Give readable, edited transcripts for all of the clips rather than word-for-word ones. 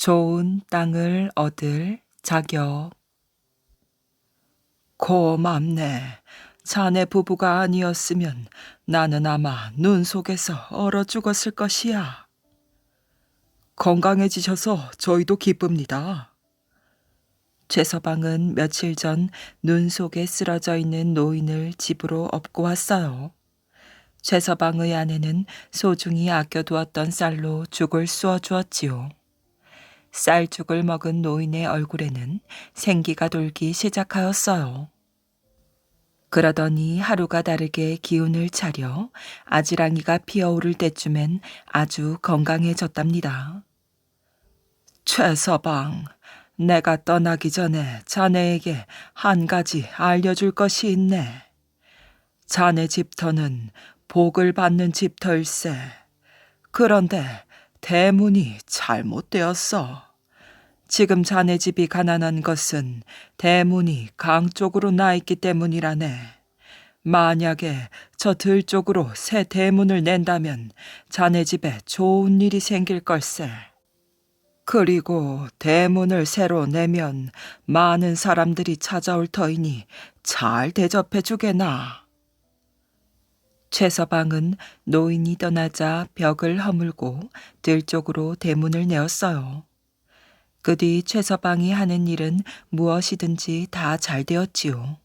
좋은 땅을 얻을 자격. 고맙네. 자네 부부가 아니었으면 나는 아마 눈 속에서 얼어 죽었을 것이야. 건강해지셔서 저희도 기쁩니다. 최서방은 며칠 전 눈 속에 쓰러져 있는 노인을 집으로 업고 왔어요. 최서방의 아내는 소중히 아껴두었던 쌀로 죽을 쑤어 주었지요. 쌀죽을 먹은 노인의 얼굴에는 생기가 돌기 시작하였어요. 그러더니 하루가 다르게 기운을 차려 아지랑이가 피어오를 때쯤엔 아주 건강해졌답니다. 최서방, 내가 떠나기 전에 자네에게 한 가지 알려줄 것이 있네. 자네 집터는 복을 받는 집터일세. 그런데 대문이 잘못되었어. 지금 자네 집이 가난한 것은 대문이 강 쪽으로 나 있기 때문이라네. 만약에 저 들 쪽으로 새 대문을 낸다면 자네 집에 좋은 일이 생길 걸세. 그리고 대문을 새로 내면 많은 사람들이 찾아올 터이니 잘 대접해 주게나. 최서방은 노인이 떠나자 벽을 허물고 들 쪽으로 대문을 내었어요. 그 뒤 최서방이 하는 일은 무엇이든지 다 잘 되었지요.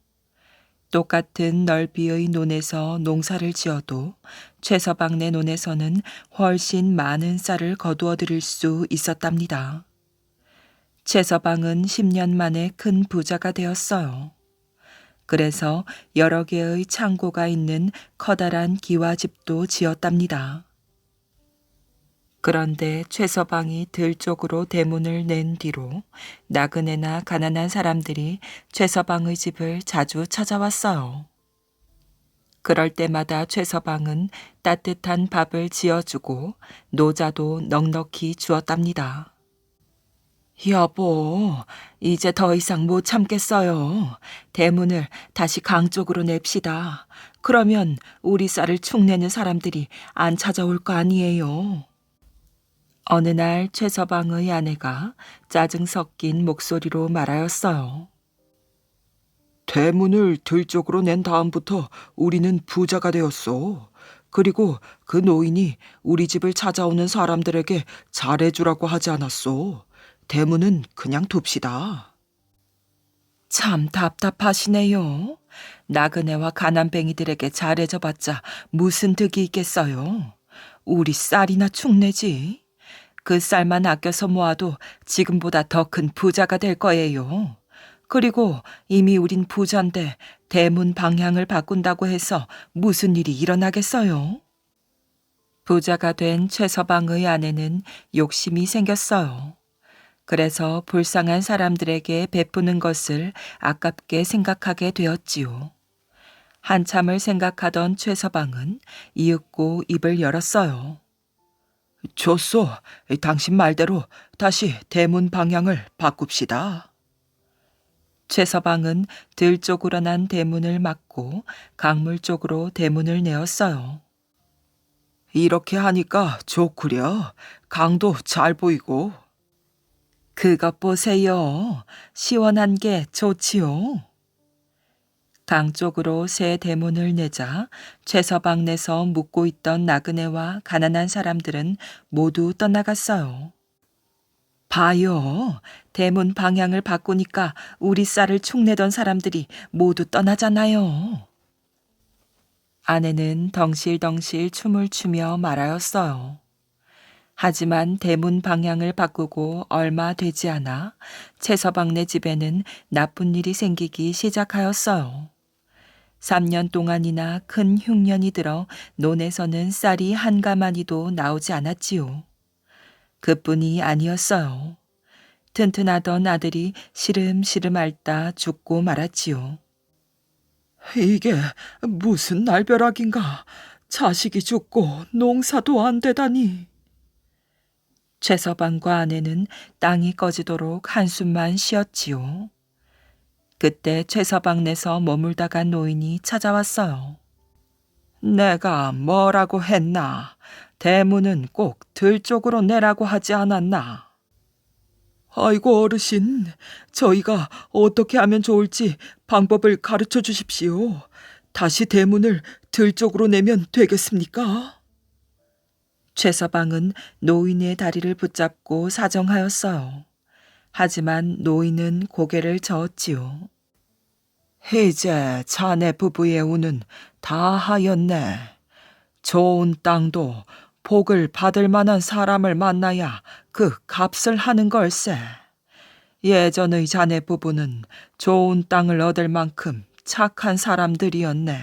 똑같은 넓이의 논에서 농사를 지어도 최서방네 논에서는 훨씬 많은 쌀을 거두어 들일 수 있었답니다. 최서방은 10년 만에 큰 부자가 되었어요. 그래서 여러 개의 창고가 있는 커다란 기와집도 지었답니다. 그런데 최서방이 들 쪽으로 대문을 낸 뒤로 나그네나 가난한 사람들이 최서방의 집을 자주 찾아왔어요. 그럴 때마다 최서방은 따뜻한 밥을 지어주고 노자도 넉넉히 주었답니다. 여보, 이제 더 이상 못 참겠어요. 대문을 다시 강 쪽으로 냅시다. 그러면 우리 쌀을 축내는 사람들이 안 찾아올 거 아니에요. 어느 날 최서방의 아내가 짜증 섞인 목소리로 말하였어요. 대문을 들 쪽으로 낸 다음부터 우리는 부자가 되었어. 그리고 그 노인이 우리 집을 찾아오는 사람들에게 잘해주라고 하지 않았어. 대문은 그냥 둡시다. 참 답답하시네요. 나그네와 가난뱅이들에게 잘해줘봤자 무슨 득이 있겠어요. 우리 쌀이나 축내지. 그 쌀만 아껴서 모아도 지금보다 더 큰 부자가 될 거예요. 그리고 이미 우린 부자인데 대문 방향을 바꾼다고 해서 무슨 일이 일어나겠어요? 부자가 된 최서방의 아내는 욕심이 생겼어요. 그래서 불쌍한 사람들에게 베푸는 것을 아깝게 생각하게 되었지요. 한참을 생각하던 최서방은 이윽고 입을 열었어요. 좋소. 당신 말대로 다시 대문 방향을 바꿉시다. 최서방은 들 쪽으로 난 대문을 막고 강물 쪽으로 대문을 내었어요. 이렇게 하니까 좋구려. 강도 잘 보이고. 그것 보세요. 시원한 게 좋지요. 강 쪽으로 새 대문을 내자 최서방네서 묵고 있던 나그네와 가난한 사람들은 모두 떠나갔어요. 봐요. 대문 방향을 바꾸니까 우리 쌀을 축내던 사람들이 모두 떠나잖아요. 아내는 덩실덩실 춤을 추며 말하였어요. 하지만 대문 방향을 바꾸고 얼마 되지 않아 최서방네 집에는 나쁜 일이 생기기 시작하였어요. 3년 동안이나 큰 흉년이 들어 논에서는 쌀이 한 가마니도 나오지 않았지요. 그뿐이 아니었어요. 튼튼하던 아들이 시름시름 앓다 죽고 말았지요. 이게 무슨 날벼락인가. 자식이 죽고 농사도 안 되다니. 최서방과 아내는 땅이 꺼지도록 한숨만 쉬었지요. 그때 최서방네서 머물다 간 노인이 찾아왔어요. 내가 뭐라고 했나? 대문은 꼭 들 쪽으로 내라고 하지 않았나? 아이고 어르신, 저희가 어떻게 하면 좋을지 방법을 가르쳐 주십시오. 다시 대문을 들쪽으로 내면 되겠습니까? 최서방은 노인의 다리를 붙잡고 사정하였어요. 하지만 노인은 고개를 저었지요. 이제 자네 부부의 운은 다 하였네. 좋은 땅도 복을 받을 만한 사람을 만나야 그 값을 하는 걸세. 예전의 자네 부부는 좋은 땅을 얻을 만큼 착한 사람들이었네.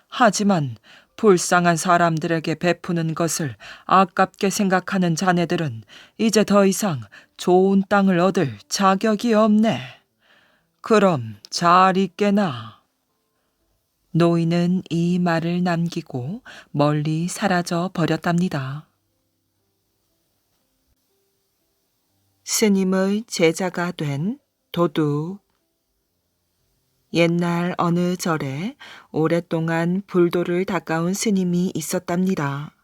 하지만 불쌍한 사람들에게 베푸는 것을 아깝게 생각하는 자네들은 이제 더 이상 좋은 땅을 얻을 자격이 없네. 그럼 잘 있게나. 노인은 이 말을 남기고 멀리 사라져 버렸답니다. 스님의 제자가 된 도둑. 옛날 어느 절에 오랫동안 불도를 닦아온 스님이 있었답니다.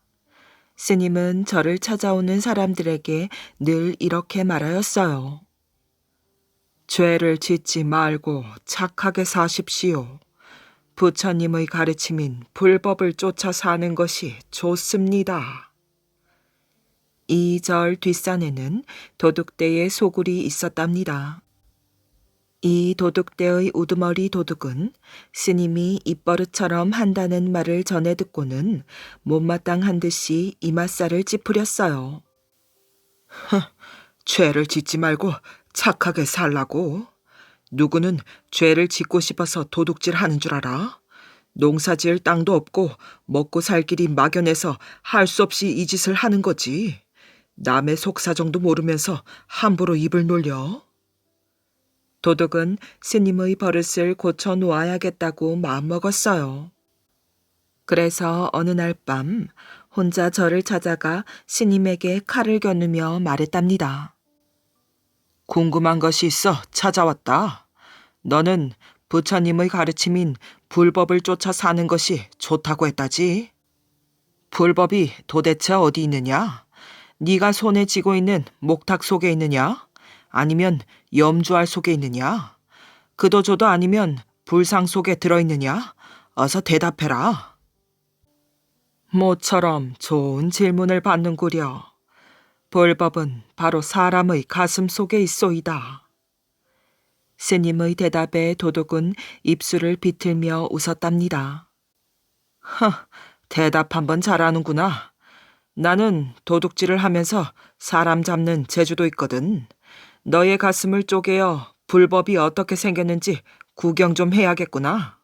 스님은 절을 찾아오는 사람들에게 늘 이렇게 말하였어요. 죄를 짓지 말고 착하게 사십시오. 부처님의 가르침인 불법을 쫓아 사는 것이 좋습니다. 이 절 뒷산에는 도둑대의 소굴이 있었답니다. 이 도둑대의 우두머리 도둑은 스님이 입버릇처럼 한다는 말을 전해 듣고는 못마땅한 듯이 이맛살을 찌푸렸어요. 죄를 짓지 말고 착하게 살라고. 누구는 죄를 짓고 싶어서 도둑질 하는 줄 알아? 농사 지을 땅도 없고 먹고 살 길이 막연해서 할 수 없이 이 짓을 하는 거지. 남의 속사정도 모르면서 함부로 입을 놀려? 도둑은 스님의 버릇을 고쳐 놓아야겠다고 마음먹었어요. 그래서 어느 날 밤 혼자 절을 찾아가 스님에게 칼을 겨누며 말했답니다. 궁금한 것이 있어 찾아왔다. 너는 부처님의 가르침인 불법을 쫓아 사는 것이 좋다고 했다지. 불법이 도대체 어디 있느냐? 네가 손에 쥐고 있는 목탁 속에 있느냐? 아니면 염주알 속에 있느냐? 그도저도 아니면 불상 속에 들어있느냐? 어서 대답해라. 모처럼 좋은 질문을 받는구려. 불법은 바로 사람의 가슴 속에 있소이다. 스님의 대답에 도둑은 입술을 비틀며 웃었답니다. 대답 한번 잘하는구나. 나는 도둑질을 하면서 사람 잡는 재주도 있거든. 너의 가슴을 쪼개어 불법이 어떻게 생겼는지 구경 좀 해야겠구나.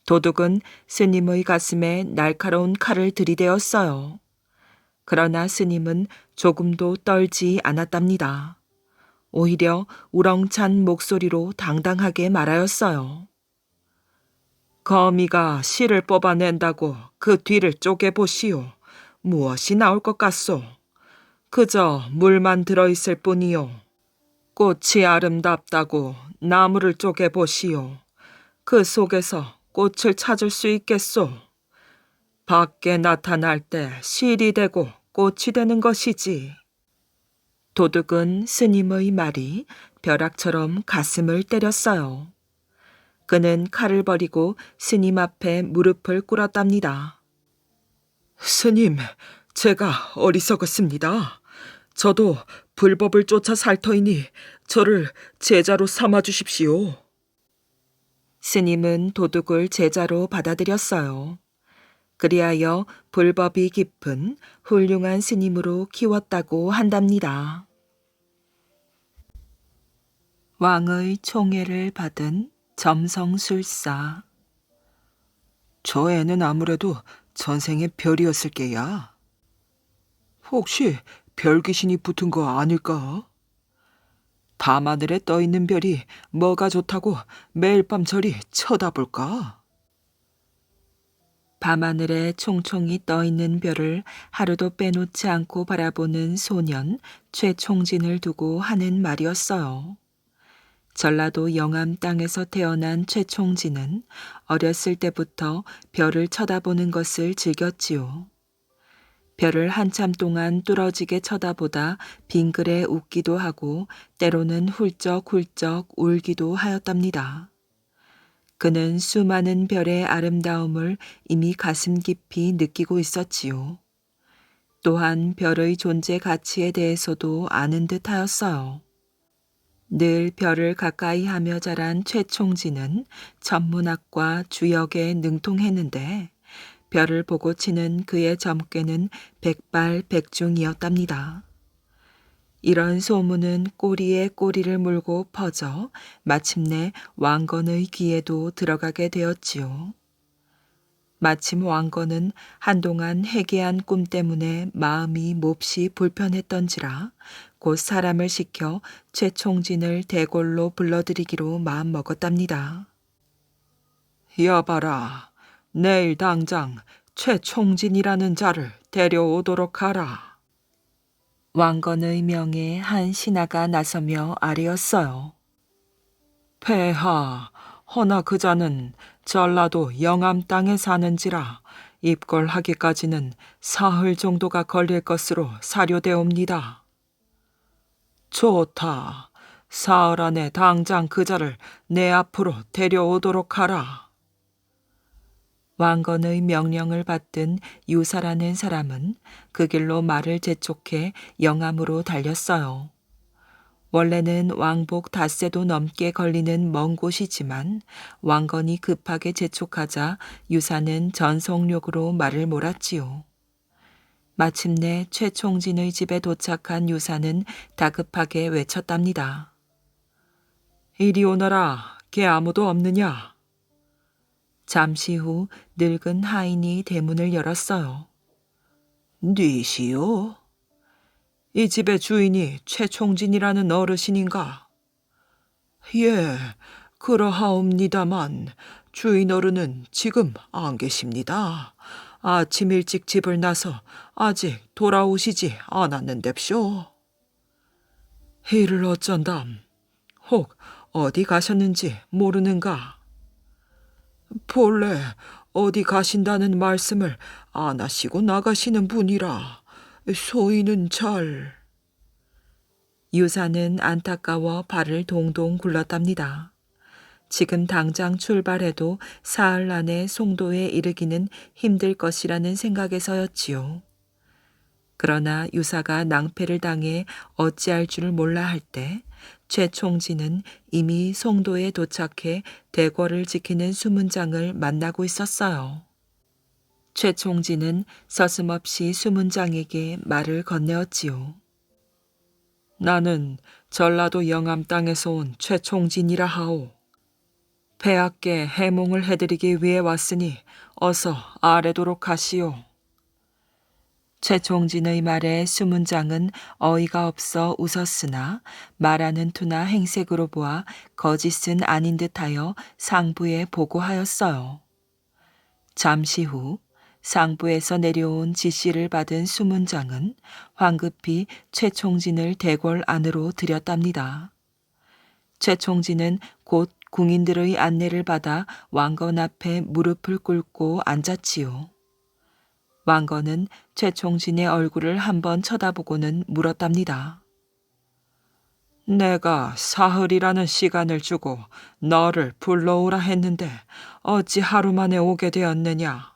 도둑은 스님의 가슴에 날카로운 칼을 들이대었어요. 그러나 스님은 조금도 떨지 않았답니다. 오히려 우렁찬 목소리로 당당하게 말하였어요. 거미가 실을 뽑아낸다고 그 뒤를 쪼개보시오. 무엇이 나올 것 같소? 그저 물만 들어있을 뿐이요. 꽃이 아름답다고 나무를 쪼개보시오. 그 속에서 꽃을 찾을 수 있겠소. 밖에 나타날 때 실이 되고 꽃이 되는 것이지. 도둑은 스님의 말이 벼락처럼 가슴을 때렸어요. 그는 칼을 버리고 스님 앞에 무릎을 꿇었답니다. 스님, 제가 어리석었습니다. 저도 불법을 쫓아 살 터이니 저를 제자로 삼아 주십시오. 스님은 도둑을 제자로 받아들였어요. 그리하여 불법이 깊은 훌륭한 스님으로 키웠다고 한답니다. 왕의 총애를 받은 점성술사. 저 애는 아무래도 전생의 별이었을 게야. 혹시 별 귀신이 붙은 거 아닐까? 밤하늘에 떠있는 별이 뭐가 좋다고 매일 밤 저리 쳐다볼까? 밤하늘에 총총히 떠있는 별을 하루도 빼놓지 않고 바라보는 소년 최총진을 두고 하는 말이었어요. 전라도 영암 땅에서 태어난 최총진은 어렸을 때부터 별을 쳐다보는 것을 즐겼지요. 별을 한참 동안 뚫어지게 쳐다보다 빙그레 웃기도 하고 때로는 훌쩍훌쩍 울기도 하였답니다. 그는 수많은 별의 아름다움을 이미 가슴 깊이 느끼고 있었지요. 또한 별의 존재 가치에 대해서도 아는 듯 하였어요. 늘 별을 가까이 하며 자란 최총진은 천문학과 주역에 능통했는데 별을 보고 치는 그의 점괘는 백발백중이었답니다. 이런 소문은 꼬리에 꼬리를 물고 퍼져 마침내 왕건의 귀에도 들어가게 되었지요. 마침 왕건은 한동안 해괴한 꿈 때문에 마음이 몹시 불편했던지라 곧 사람을 시켜 최총진을 대궐로 불러들이기로 마음먹었답니다. 여봐라, 내일 당장 최총진이라는 자를 데려오도록 하라. 왕건의 명에 한 신하가 나서며 아뢰었어요. 폐하, 허나 그 자는 전라도 영암 땅에 사는지라 입궐하기까지는 사흘 정도가 걸릴 것으로 사료되옵니다. 좋다. 사흘 안에 당장 그 자를 내 앞으로 데려오도록 하라. 왕건의 명령을 받든 유사라는 사람은 그 길로 말을 재촉해 영암으로 달렸어요. 원래는 왕복 닷새도 넘게 걸리는 먼 곳이지만 왕건이 급하게 재촉하자 유사는 전속력으로 말을 몰았지요. 마침내 최총진의 집에 도착한 유사는 다급하게 외쳤답니다. 이리 오너라, 개 아무도 없느냐? 잠시 후 늙은 하인이 대문을 열었어요. 뉘시오? 이 집의 주인이 최총진이라는 어르신인가? 예, 그러하옵니다만 주인 어른은 지금 안 계십니다. 아침 일찍 집을 나서 아직 돌아오시지 않았는데쇼. 이를 어쩐담? 혹 어디 가셨는지 모르는가? 본래 어디 가신다는 말씀을 안 하시고 나가시는 분이라 소인은 잘... 유사는 안타까워 발을 동동 굴렀답니다. 지금 당장 출발해도 사흘 안에 송도에 이르기는 힘들 것이라는 생각에서였지요. 그러나 유사가 낭패를 당해 어찌할 줄을 몰라 할 때 최총진은 이미 송도에 도착해 대궐을 지키는 수문장을 만나고 있었어요. 최총진은 서슴없이 수문장에게 말을 건네었지요. 나는 전라도 영암 땅에서 온 최총진이라 하오. 폐하께 해몽을 해드리기 위해 왔으니 어서 아뢰도록 하시오. 최총진의 말에 수문장은 어이가 없어 웃었으나 말하는 투나 행색으로 보아 거짓은 아닌 듯하여 상부에 보고하였어요. 잠시 후 상부에서 내려온 지시를 받은 수문장은 황급히 최총진을 대궐 안으로 들였답니다. 최총진은 곧 궁인들의 안내를 받아 왕건 앞에 무릎을 꿇고 앉았지요. 왕건은 최총진의 얼굴을 한번 쳐다보고는 물었답니다. 내가 사흘이라는 시간을 주고 너를 불러오라 했는데 어찌 하루 만에 오게 되었느냐?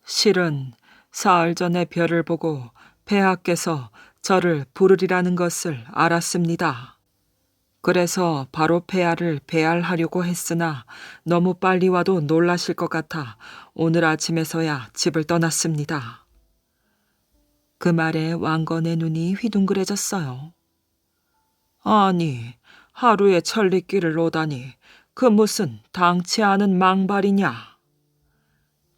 실은 사흘 전에 별을 보고 폐하께서 저를 부르리라는 것을 알았습니다. 그래서 바로 폐하를 배알하려고 했으나 너무 빨리 와도 놀라실 것 같아 오늘 아침에서야 집을 떠났습니다. 그 말에 왕건의 눈이 휘둥그레졌어요. 아니, 하루에 천리길을 오다니 그 무슨 당치 않은 망발이냐?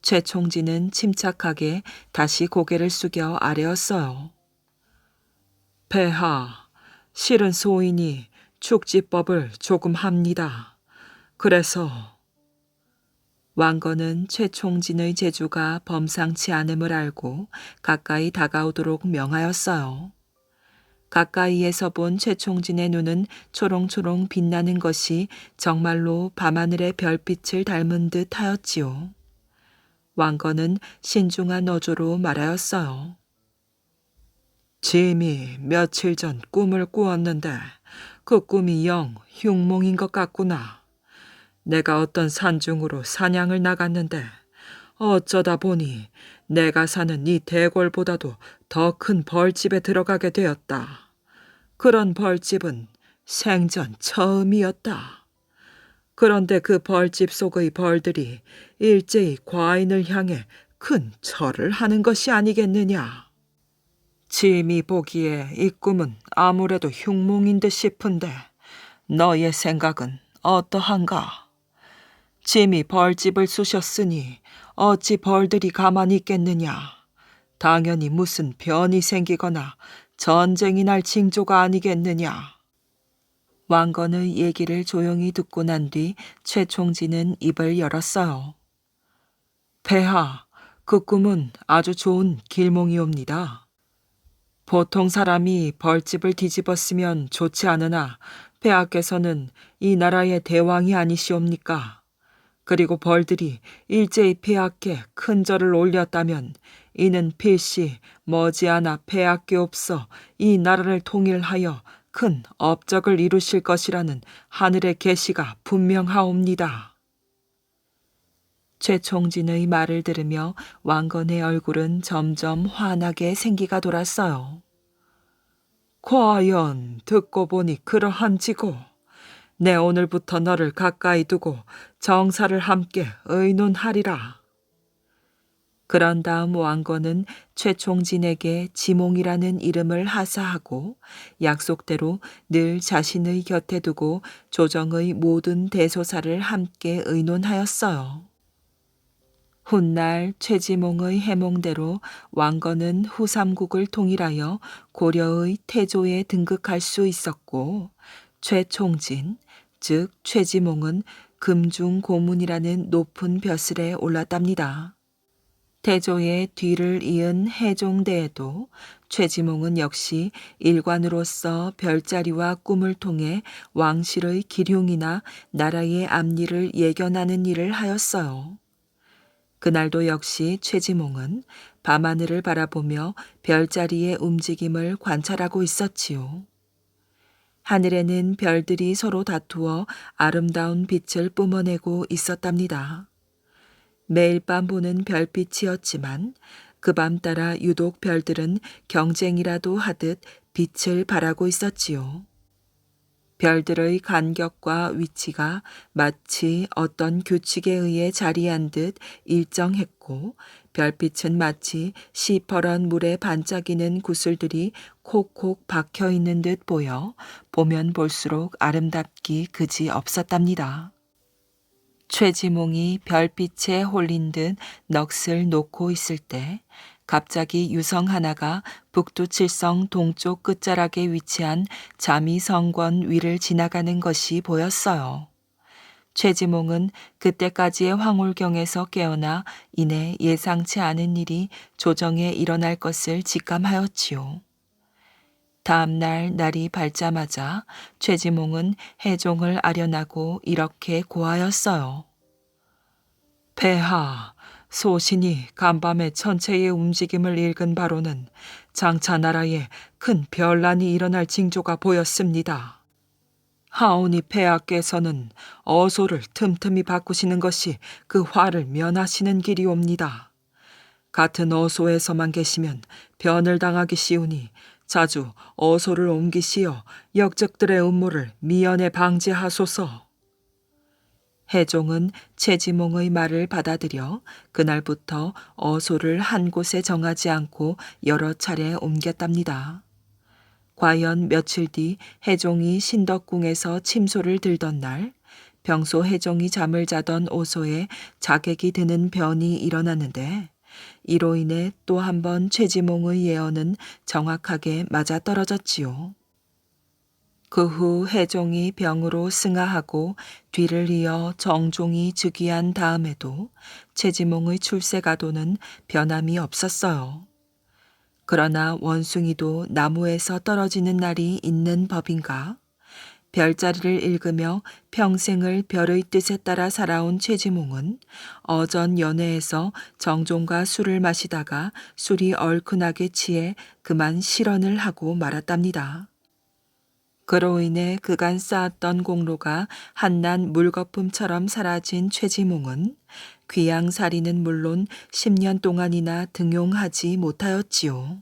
최총진은 침착하게 다시 고개를 숙여 아뢰었어요. 폐하, 실은 소인이 축지법을 조금 합니다. 그래서... 왕건은 최총진의 재주가 범상치 않음을 알고 가까이 다가오도록 명하였어요. 가까이에서 본 최총진의 눈은 초롱초롱 빛나는 것이 정말로 밤하늘의 별빛을 닮은 듯 하였지요. 왕건은 신중한 어조로 말하였어요. 짐이 며칠 전 꿈을 꾸었는데 그 꿈이 영 흉몽인 것 같구나. 내가 어떤 산중으로 사냥을 나갔는데 어쩌다 보니 내가 사는 이 대궐보다도 더 큰 벌집에 들어가게 되었다. 그런 벌집은 생전 처음이었다. 그런데 그 벌집 속의 벌들이 일제히 과인을 향해 큰 절을 하는 것이 아니겠느냐. 짐이 보기에 이 꿈은 아무래도 흉몽인 듯 싶은데 너의 생각은 어떠한가? 짐이 벌집을 쑤셨으니 어찌 벌들이 가만히 있겠느냐. 당연히 무슨 변이 생기거나 전쟁이 날 징조가 아니겠느냐. 왕건의 얘기를 조용히 듣고 난 뒤 최총지는 입을 열었어요. 폐하, 그 꿈은 아주 좋은 길몽이옵니다. 보통 사람이 벌집을 뒤집었으면 좋지 않으나 폐하께서는 이 나라의 대왕이 아니시옵니까? 그리고 벌들이 일제히 폐하께 큰 절을 올렸다면 이는 필시 머지않아 폐하께옵서 이 나라를 통일하여 큰 업적을 이루실 것이라는 하늘의 계시가 분명하옵니다. 최총진의 말을 들으며 왕건의 얼굴은 점점 환하게 생기가 돌았어요. 과연 듣고 보니 그러한지고 내 오늘부터 너를 가까이 두고 정사를 함께 의논하리라. 그런 다음 왕건은 최총진에게 지몽이라는 이름을 하사하고 약속대로 늘 자신의 곁에 두고 조정의 모든 대소사를 함께 의논하였어요. 훗날 최지몽의 해몽대로 왕건은 후삼국을 통일하여 고려의 태조에 등극할 수 있었고 최총진, 즉 최지몽은 금중고문이라는 높은 벼슬에 올랐답니다. 태조의 뒤를 이은 해종대에도 최지몽은 역시 일관으로서 별자리와 꿈을 통해 왕실의 기륭이나 나라의 앞일을 예견하는 일을 하였어요. 그날도 역시 최지몽은 밤하늘을 바라보며 별자리의 움직임을 관찰하고 있었지요. 하늘에는 별들이 서로 다투어 아름다운 빛을 뿜어내고 있었답니다. 매일 밤 보는 별빛이었지만 그 밤 따라 유독 별들은 경쟁이라도 하듯 빛을 발하고 있었지요. 별들의 간격과 위치가 마치 어떤 규칙에 의해 자리한 듯 일정했고 별빛은 마치 시퍼런 물에 반짝이는 구슬들이 콕콕 박혀 있는 듯 보여 보면 볼수록 아름답기 그지 없었답니다. 최지몽이 별빛에 홀린 듯 넋을 놓고 있을 때 갑자기 유성 하나가 북두칠성 동쪽 끝자락에 위치한 자미성권 위를 지나가는 것이 보였어요. 최지몽은 그때까지의 황홀경에서 깨어나 이내 예상치 않은 일이 조정에 일어날 것을 직감하였지요. 다음 날 날이 밝자마자 최지몽은 해종을 아련하고 이렇게 고하였어요. 폐하, 소신이 간밤에 천체의 움직임을 읽은 바로는 장차 나라에 큰 변란이 일어날 징조가 보였습니다. 하오니 폐하께서는 어소를 틈틈이 바꾸시는 것이 그 화를 면하시는 길이옵니다. 같은 어소에서만 계시면 변을 당하기 쉬우니 자주 어소를 옮기시어 역적들의 음모를 미연에 방지하소서. 해종은 최지몽의 말을 받아들여 그날부터 어소를 한 곳에 정하지 않고 여러 차례 옮겼답니다. 과연 며칠 뒤 해종이 신덕궁에서 침소를 들던 날 평소 해종이 잠을 자던 오소에 자객이 드는 변이 일어났는데 이로 인해 또 한 번 최지몽의 예언은 정확하게 맞아떨어졌지요. 그 후 해종이 병으로 승하하고 뒤를 이어 정종이 즉위한 다음에도 최지몽의 출세가도는 변함이 없었어요. 그러나 원숭이도 나무에서 떨어지는 날이 있는 법인가? 별자리를 읽으며 평생을 별의 뜻에 따라 살아온 최지몽은 어전 연회에서 정종과 술을 마시다가 술이 얼큰하게 취해 그만 실언을 하고 말았답니다. 그로 인해 그간 쌓았던 공로가 한낱 물거품처럼 사라진 최지몽은 귀양살이는 물론 10년 동안이나 등용하지 못하였지요.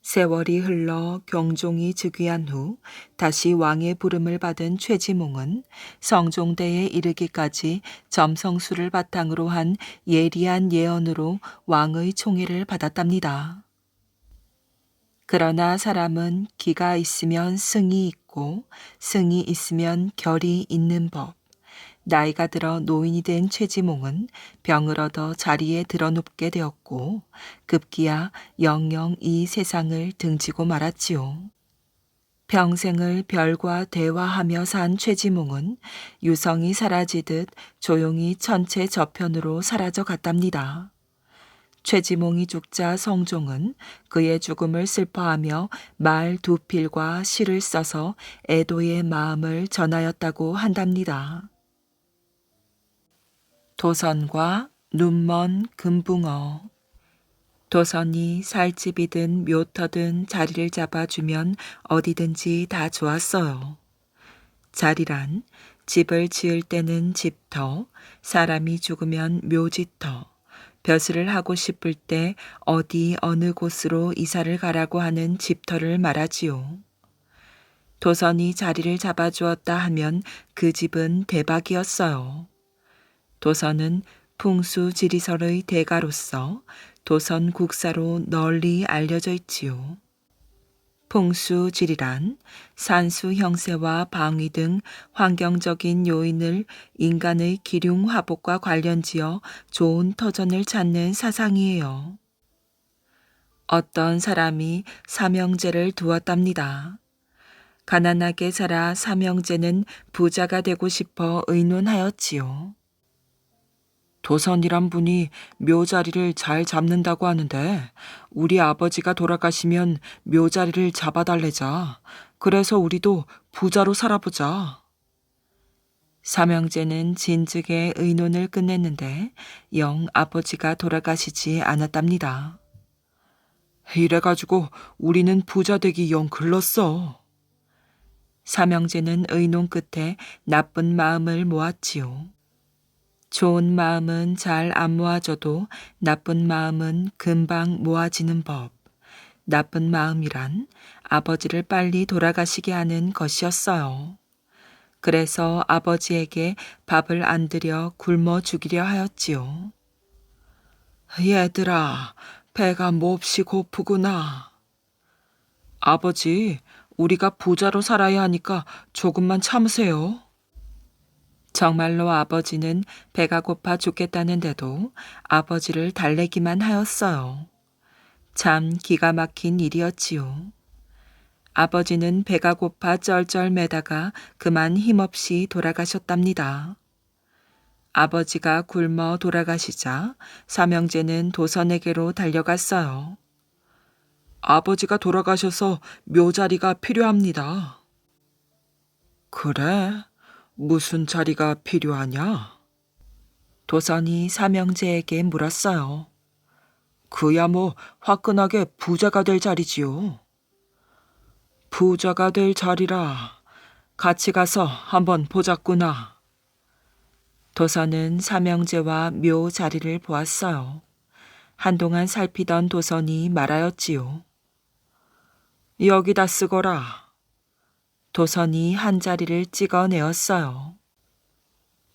세월이 흘러 경종이 즉위한 후 다시 왕의 부름을 받은 최지몽은 성종대에 이르기까지 점성술을 바탕으로 한 예리한 예언으로 왕의 총애를 받았답니다. 그러나 사람은 기가 있으면 승이 있고 승이 있으면 결이 있는 법. 나이가 들어 노인이 된 최지몽은 병을 얻어 자리에 드러눕게 되었고 급기야 영영 이 세상을 등지고 말았지요. 평생을 별과 대화하며 산 최지몽은 유성이 사라지듯 조용히 천체 저편으로 사라져 갔답니다. 최지몽이 죽자 성종은 그의 죽음을 슬퍼하며 말 두 필과 시를 써서 애도의 마음을 전하였다고 한답니다. 도선과 눈먼 금붕어. 도선이 살집이든 묘터든 자리를 잡아주면 어디든지 다 좋았어요. 자리란 집을 지을 때는 집터, 사람이 죽으면 묘지터, 벼슬을 하고 싶을 때 어디 어느 곳으로 이사를 가라고 하는 집터를 말하지요. 도선이 자리를 잡아주었다 하면 그 집은 대박이었어요. 도선은 풍수지리설의 대가로서 도선 국사로 널리 알려져 있지요. 풍수지리란 산수 형세와 방위 등 환경적인 요인을 인간의 기륭 화복과 관련지어 좋은 터전을 찾는 사상이에요. 어떤 사람이 삼형제를 두었답니다. 가난하게 살아 삼형제는 부자가 되고 싶어 의논하였지요. 도선이란 분이 묘자리를 잘 잡는다고 하는데 우리 아버지가 돌아가시면 묘자리를 잡아달래자. 그래서 우리도 부자로 살아보자. 삼형제는 진즉에 의논을 끝냈는데 영 아버지가 돌아가시지 않았답니다. 이래가지고 우리는 부자 되기 영 글렀어. 삼형제는 의논 끝에 나쁜 마음을 모았지요. 좋은 마음은 잘 안 모아져도 나쁜 마음은 금방 모아지는 법. 나쁜 마음이란 아버지를 빨리 돌아가시게 하는 것이었어요. 그래서 아버지에게 밥을 안 들여 굶어 죽이려 하였지요. 얘들아, 배가 몹시 고프구나. 아버지, 우리가 부자로 살아야 하니까 조금만 참으세요. 정말로 아버지는 배가 고파 죽겠다는데도 아버지를 달래기만 하였어요. 참 기가 막힌 일이었지요. 아버지는 배가 고파 쩔쩔매다가 그만 힘없이 돌아가셨답니다. 아버지가 굶어 돌아가시자 삼형제는 도선에게로 달려갔어요. 아버지가 돌아가셔서 묘자리가 필요합니다. 그래? 무슨 자리가 필요하냐? 도선이 삼형제에게 물었어요. 그야 뭐 화끈하게 부자가 될 자리지요. 부자가 될 자리라. 같이 가서 한번 보자꾸나. 도선은 삼형제와 묘 자리를 보았어요. 한동안 살피던 도선이 말하였지요. 여기다 쓰거라. 도선이 한 자리를 찍어내었어요.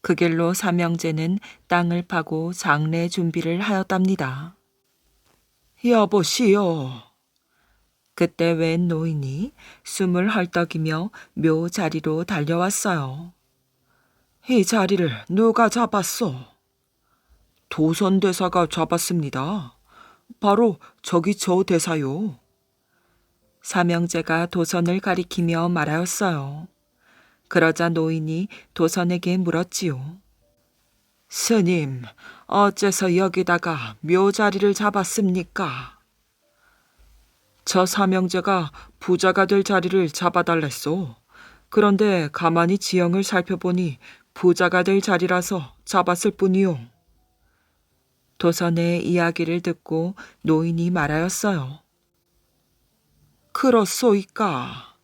그 길로 삼형제는 땅을 파고 장례 준비를 하였답니다. 여보시오. 그때 웬 노인이 숨을 헐떡이며 묘 자리로 달려왔어요. 이 자리를 누가 잡았소? 도선 대사가 잡았습니다. 바로 저기 저 대사요. 삼형제가 도선을 가리키며 말하였어요. 그러자 노인이 도선에게 물었지요. 스님, 어째서 여기다가 묘자리를 잡았습니까? 저 삼형제가 부자가 될 자리를 잡아달랬소. 그런데 가만히 지형을 살펴보니 부자가 될 자리라서 잡았을 뿐이요. 도선의 이야기를 듣고 노인이 말하였어요. 그렇소이까.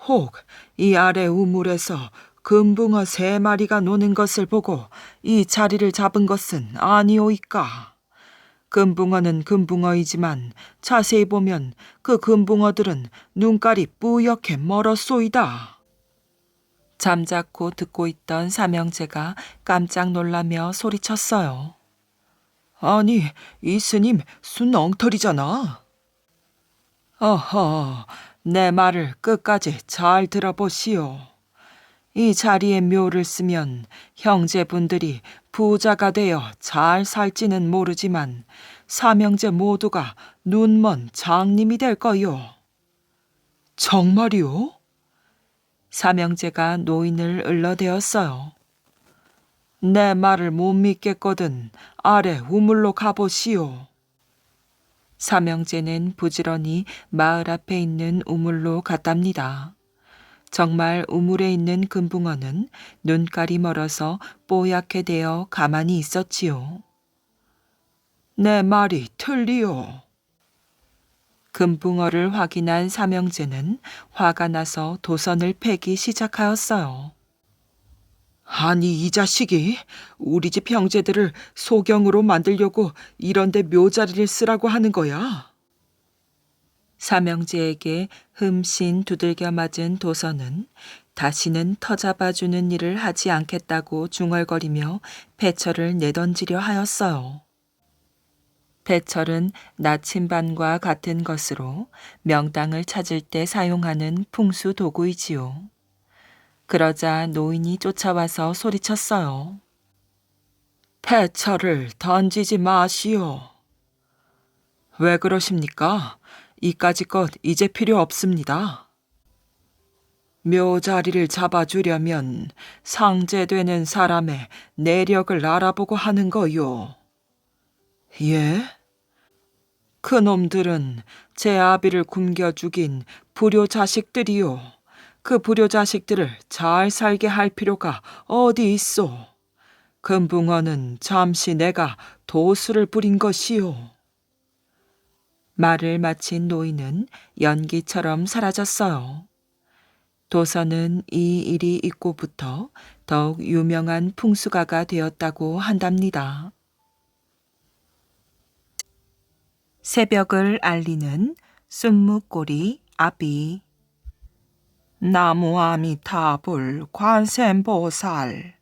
혹 이 아래 우물에서 금붕어 3마리가 노는 것을 보고 이 자리를 잡은 것은 아니오이까. 금붕어는 금붕어이지만 자세히 보면 그 금붕어들은 눈깔이 뿌옇게 멀었소이다. 잠자코 듣고 있던 삼형제가 깜짝 놀라며 소리쳤어요. 아니, 이 스님 순 엉터리잖아. 어허, 내 말을 끝까지 잘 들어보시오. 이 자리에 묘를 쓰면 형제분들이 부자가 되어 잘 살지는 모르지만 삼형제 모두가 눈먼 장님이 될 거요. 정말이요? 삼형제가 노인을 을러대었어요. 내 말을 못 믿겠거든 아래 우물로 가보시오. 삼형제는 부지런히 마을 앞에 있는 우물로 갔답니다. 정말 우물에 있는 금붕어는 눈깔이 멀어서 뽀얗게 되어 가만히 있었지요. 내 말이 틀리오. 금붕어를 확인한 삼형제는 화가 나서 도선을 패기 시작하였어요. 아니 이 자식이 우리 집 형제들을 소경으로 만들려고 이런데 묘자리를 쓰라고 하는 거야. 삼형제에게 흠씬 두들겨 맞은 도선은 다시는 터 잡아주는 일을 하지 않겠다고 중얼거리며 배철을 내던지려 하였어요. 배철은 나침반과 같은 것으로 명당을 찾을 때 사용하는 풍수 도구이지요. 그러자 노인이 쫓아와서 소리쳤어요. 배철을 던지지 마시오. 왜 그러십니까? 이까짓 것 이제 필요 없습니다. 묘자리를 잡아주려면 상제되는 사람의 내력을 알아보고 하는 거요. 예? 그놈들은 제 아비를 굶겨 죽인 불효 자식들이요. 그 불효 자식들을 잘 살게 할 필요가 어디 있소. 금붕어는 잠시 내가 도수를 부린 것이요. 말을 마친 노인은 연기처럼 사라졌어요. 도선은 이 일이 있고부터 더욱 유명한 풍수가가 되었다고 한답니다. 새벽을 알리는 순무꼬리 아비. 나무아미타불 관세음보살.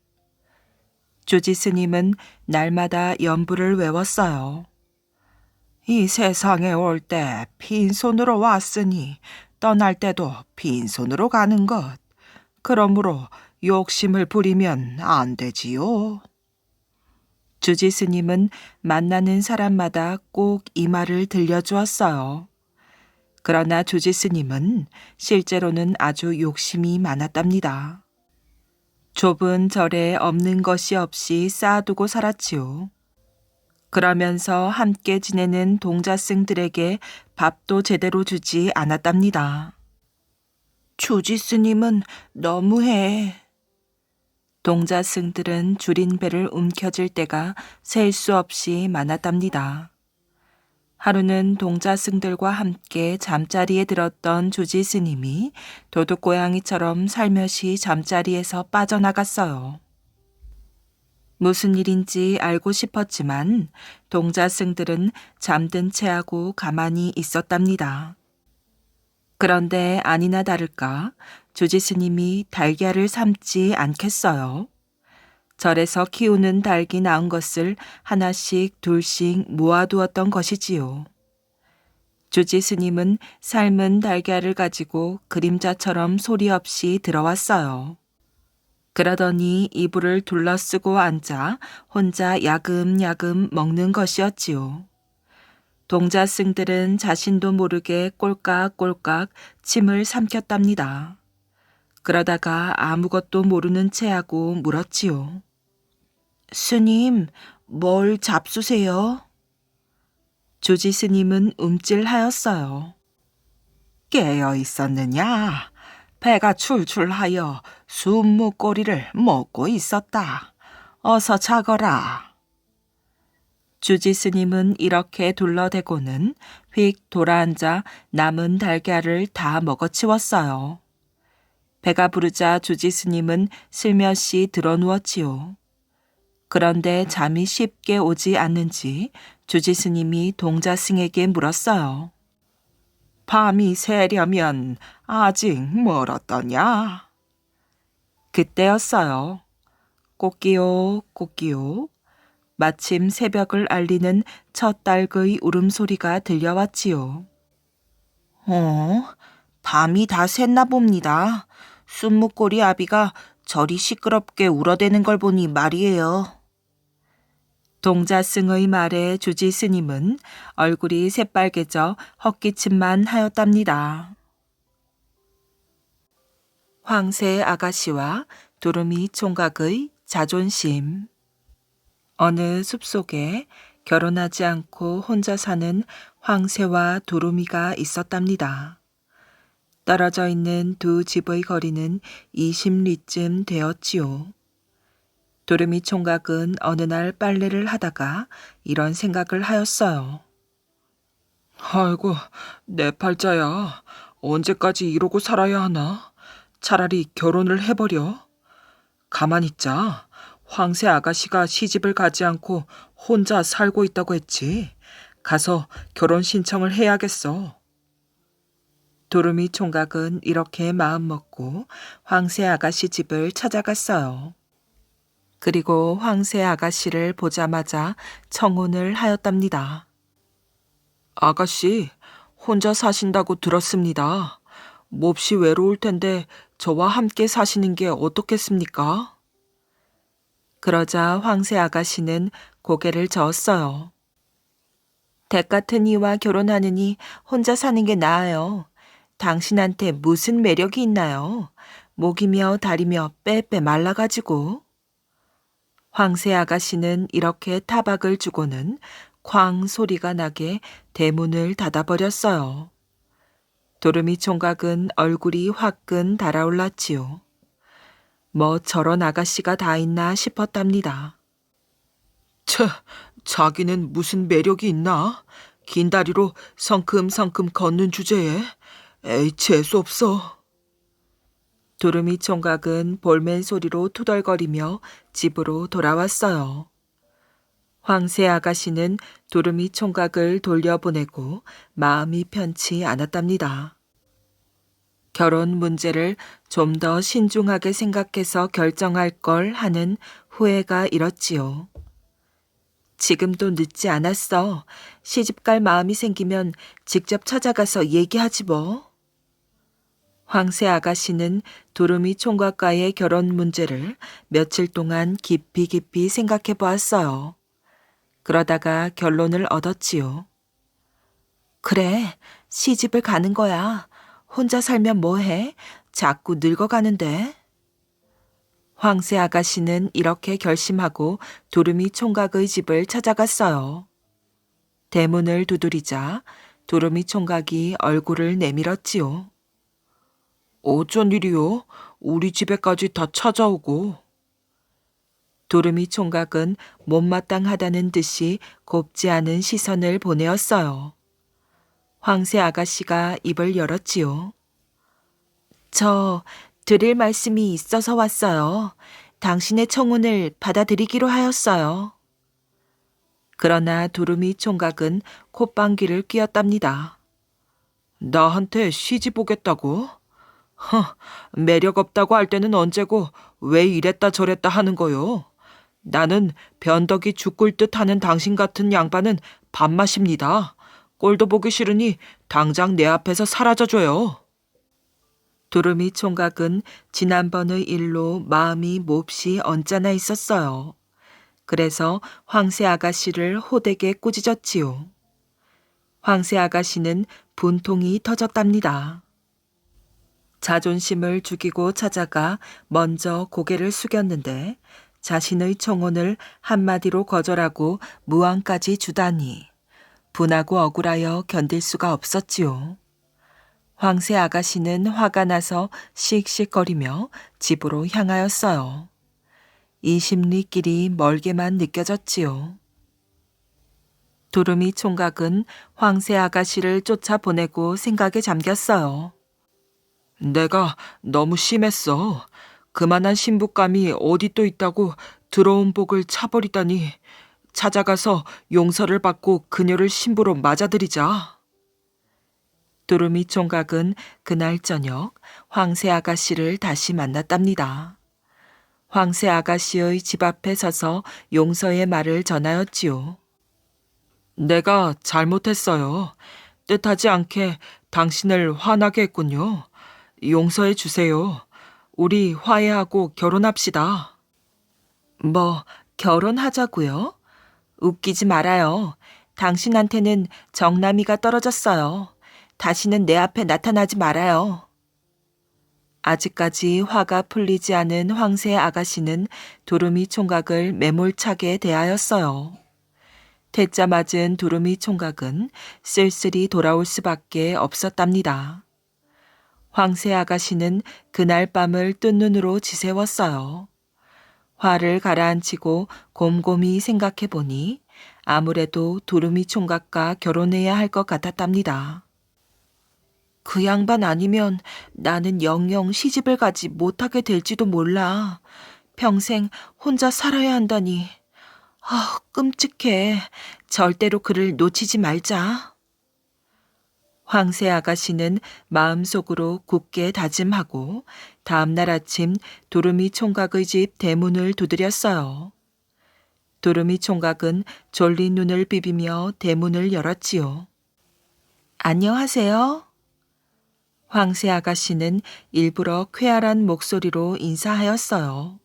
주지 스님은 날마다 연부를 외웠어요. 이 세상에 올 때 빈손으로 왔으니 떠날 때도 빈손으로 가는 것. 그러므로 욕심을 부리면 안 되지요. 주지 스님은 만나는 사람마다 꼭 이 말을 들려주었어요. 그러나 주지 스님은 실제로는 아주 욕심이 많았답니다. 좁은 절에 없는 것이 없이 쌓아두고 살았지요. 그러면서 함께 지내는 동자승들에게 밥도 제대로 주지 않았답니다. 주지 스님은 너무해. 동자승들은 줄인 배를 움켜쥘 때가 셀 수 없이 많았답니다. 하루는 동자승들과 함께 잠자리에 들었던 주지 스님이 도둑고양이처럼 살며시 잠자리에서 빠져나갔어요. 무슨 일인지 알고 싶었지만 동자승들은 잠든 채하고 가만히 있었답니다. 그런데 아니나 다를까 주지 스님이 달걀을 삶지 않겠어요. 절에서 키우는 닭이 낳은 것을 하나씩 둘씩 모아두었던 것이지요. 주지 스님은 삶은 달걀을 가지고 그림자처럼 소리 없이 들어왔어요. 그러더니 이불을 둘러쓰고 앉아 혼자 야금야금 먹는 것이었지요. 동자승들은 자신도 모르게 꼴깍꼴깍 침을 삼켰답니다. 그러다가 아무것도 모르는 체하고 물었지요. 스님, 뭘 잡수세요? 주지 스님은 움찔하였어요. 깨어 있었느냐? 배가 출출하여 순무꼬리를 먹고 있었다. 어서 자거라. 주지 스님은 이렇게 둘러대고는 휙 돌아앉아 남은 달걀을 다 먹어치웠어요. 배가 부르자 주지 스님은 슬며시 드러누웠지요. 그런데 잠이 쉽게 오지 않는지 주지 스님이 동자승에게 물었어요. 밤이 새려면 아직 멀었더냐? 그때였어요. 꽃기요, 꽃기요. 마침 새벽을 알리는 첫 닭의 울음소리가 들려왔지요. 밤이 다 샜나 봅니다. 순무꼬리 아비가 저리 시끄럽게 울어대는 걸 보니 말이에요. 동자승의 말에 주지 스님은 얼굴이 새빨개져 헛기침만 하였답니다. 황새 아가씨와 두루미 총각의 자존심. 어느 숲속에 결혼하지 않고 혼자 사는 황새와 두루미가 있었답니다. 떨어져 있는 두 집의 거리는 20리쯤 되었지요. 두루미 총각은 어느 날 빨래를 하다가 이런 생각을 하였어요. 아이고, 내 팔자야. 언제까지 이러고 살아야 하나? 차라리 결혼을 해버려. 가만히 있자. 황새 아가씨가 시집을 가지 않고 혼자 살고 있다고 했지. 가서 결혼 신청을 해야겠어. 두루미 총각은 이렇게 마음먹고 황새 아가씨 집을 찾아갔어요. 그리고 황새 아가씨를 보자마자 청혼을 하였답니다. 아가씨, 혼자 사신다고 들었습니다. 몹시 외로울 텐데 저와 함께 사시는 게 어떻겠습니까? 그러자 황새 아가씨는 고개를 저었어요. 댁 같은 이와 결혼하느니 혼자 사는 게 나아요. 당신한테 무슨 매력이 있나요? 목이며 다리며 빼빼 말라가지고. 황새 아가씨는 이렇게 타박을 주고는 쾅 소리가 나게 대문을 닫아버렸어요. 두루미 총각은 얼굴이 화끈 달아올랐지요. 뭐 저런 아가씨가 다 있나 싶었답니다. 자기는 무슨 매력이 있나? 긴 다리로 성큼성큼 걷는 주제에. 에이, 재수없어. 두루미 총각은 볼멘 소리로 투덜거리며 집으로 돌아왔어요. 황새 아가씨는 두루미 총각을 돌려보내고 마음이 편치 않았답니다. 결혼 문제를 좀 더 신중하게 생각해서 결정할 걸 하는 후회가 일었지요. 지금도 늦지 않았어. 시집갈 마음이 생기면 직접 찾아가서 얘기하지 뭐. 황새 아가씨는 두루미 총각과의 결혼 문제를 며칠 동안 깊이 생각해 보았어요. 그러다가 결론을 얻었지요. 그래, 시집을 가는 거야. 혼자 살면 뭐해? 자꾸 늙어가는데. 황새 아가씨는 이렇게 결심하고 두루미 총각의 집을 찾아갔어요. 대문을 두드리자 두루미 총각이 얼굴을 내밀었지요. 어쩐 일이요? 우리 집에까지 다 찾아오고. 두루미 총각은 못마땅하다는 듯이 곱지 않은 시선을 보내었어요. 황새 아가씨가 입을 열었지요. 저 드릴 말씀이 있어서 왔어요. 당신의 청혼을 받아들이기로 하였어요. 그러나 두루미 총각은 콧방귀를 뀌었답니다. 나한테 시집 오겠다고? 매력 없다고 할 때는 언제고 왜 이랬다 저랬다 하는 거요? 나는 변덕이 죽을 듯 하는 당신 같은 양반은 밥맛입니다. 꼴도 보기 싫으니 당장 내 앞에서 사라져줘요. 두루미 총각은 지난번의 일로 마음이 몹시 언짢아 있었어요. 그래서 황새 아가씨를 호되게 꾸짖었지요. 황새 아가씨는 분통이 터졌답니다. 자존심을 죽이고 찾아가 먼저 고개를 숙였는데 자신의 청혼을 한마디로 거절하고 무안까지 주다니 분하고 억울하여 견딜 수가 없었지요. 황새 아가씨는 화가 나서 씩씩거리며 집으로 향하였어요. 이 심리길이 멀게만 느껴졌지요. 두루미 총각은 황새 아가씨를 쫓아보내고 생각에 잠겼어요. 내가 너무 심했어. 그만한 신부감이 어디 또 있다고 들어온 복을 차버리다니. 찾아가서 용서를 받고 그녀를 신부로 맞아들이자. 두루미 총각은 그날 저녁 황새 아가씨를 다시 만났답니다. 황새 아가씨의 집 앞에 서서 용서의 말을 전하였지요. 내가 잘못했어요. 뜻하지 않게 당신을 화나게 했군요. 용서해 주세요. 우리 화해하고 결혼합시다. 뭐, 결혼하자고요? 웃기지 말아요. 당신한테는 정남이가 떨어졌어요. 다시는 내 앞에 나타나지 말아요. 아직까지 화가 풀리지 않은 황새 아가씨는 두루미 총각을 매몰차게 대하였어요. 퇴짜 맞은 두루미 총각은 쓸쓸히 돌아올 수밖에 없었답니다. 황새 아가씨는 그날 밤을 뜬 눈으로 지새웠어요. 화를 가라앉히고 곰곰이 생각해 보니 아무래도 두루미 총각과 결혼해야 할 것 같았답니다. 그 양반 아니면 나는 영영 시집을 가지 못하게 될지도 몰라. 평생 혼자 살아야 한다니. 아, 끔찍해. 절대로 그를 놓치지 말자. 황새 아가씨는 마음속으로 굳게 다짐하고 다음날 아침 두루미 총각의 집 대문을 두드렸어요. 두루미 총각은 졸린 눈을 비비며 대문을 열었지요. 안녕하세요. 황새 아가씨는 일부러 쾌활한 목소리로 인사하였어요.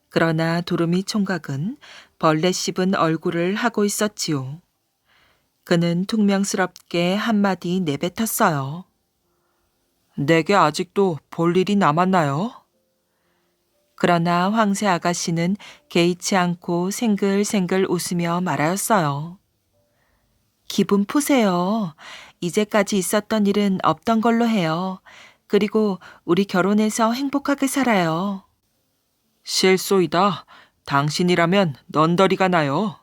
그러나 두루미 총각은 벌레 씹은 얼굴을 하고 있었지요. 그는 퉁명스럽게 한마디 내뱉었어요. 내게 아직도 볼 일이 남았나요? 그러나 황새 아가씨는 개의치 않고 생글생글 웃으며 말하였어요. 기분 푸세요. 이제까지 있었던 일은 없던 걸로 해요. 그리고 우리 결혼해서 행복하게 살아요. 실소이다. 당신이라면 넌더리가 나요.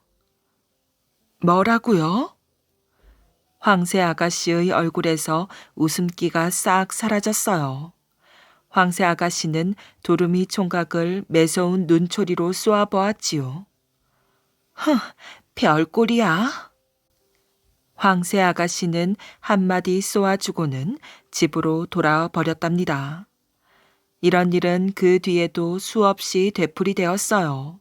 뭐라고요? 황새 아가씨의 얼굴에서 웃음기가 싹 사라졌어요. 황새 아가씨는 두루미 총각을 매서운 눈초리로 쏘아보았지요. 흥, 별꼴이야. 황새 아가씨는 한마디 쏘아주고는 집으로 돌아와 버렸답니다. 이런 일은 그 뒤에도 수없이 되풀이되었어요.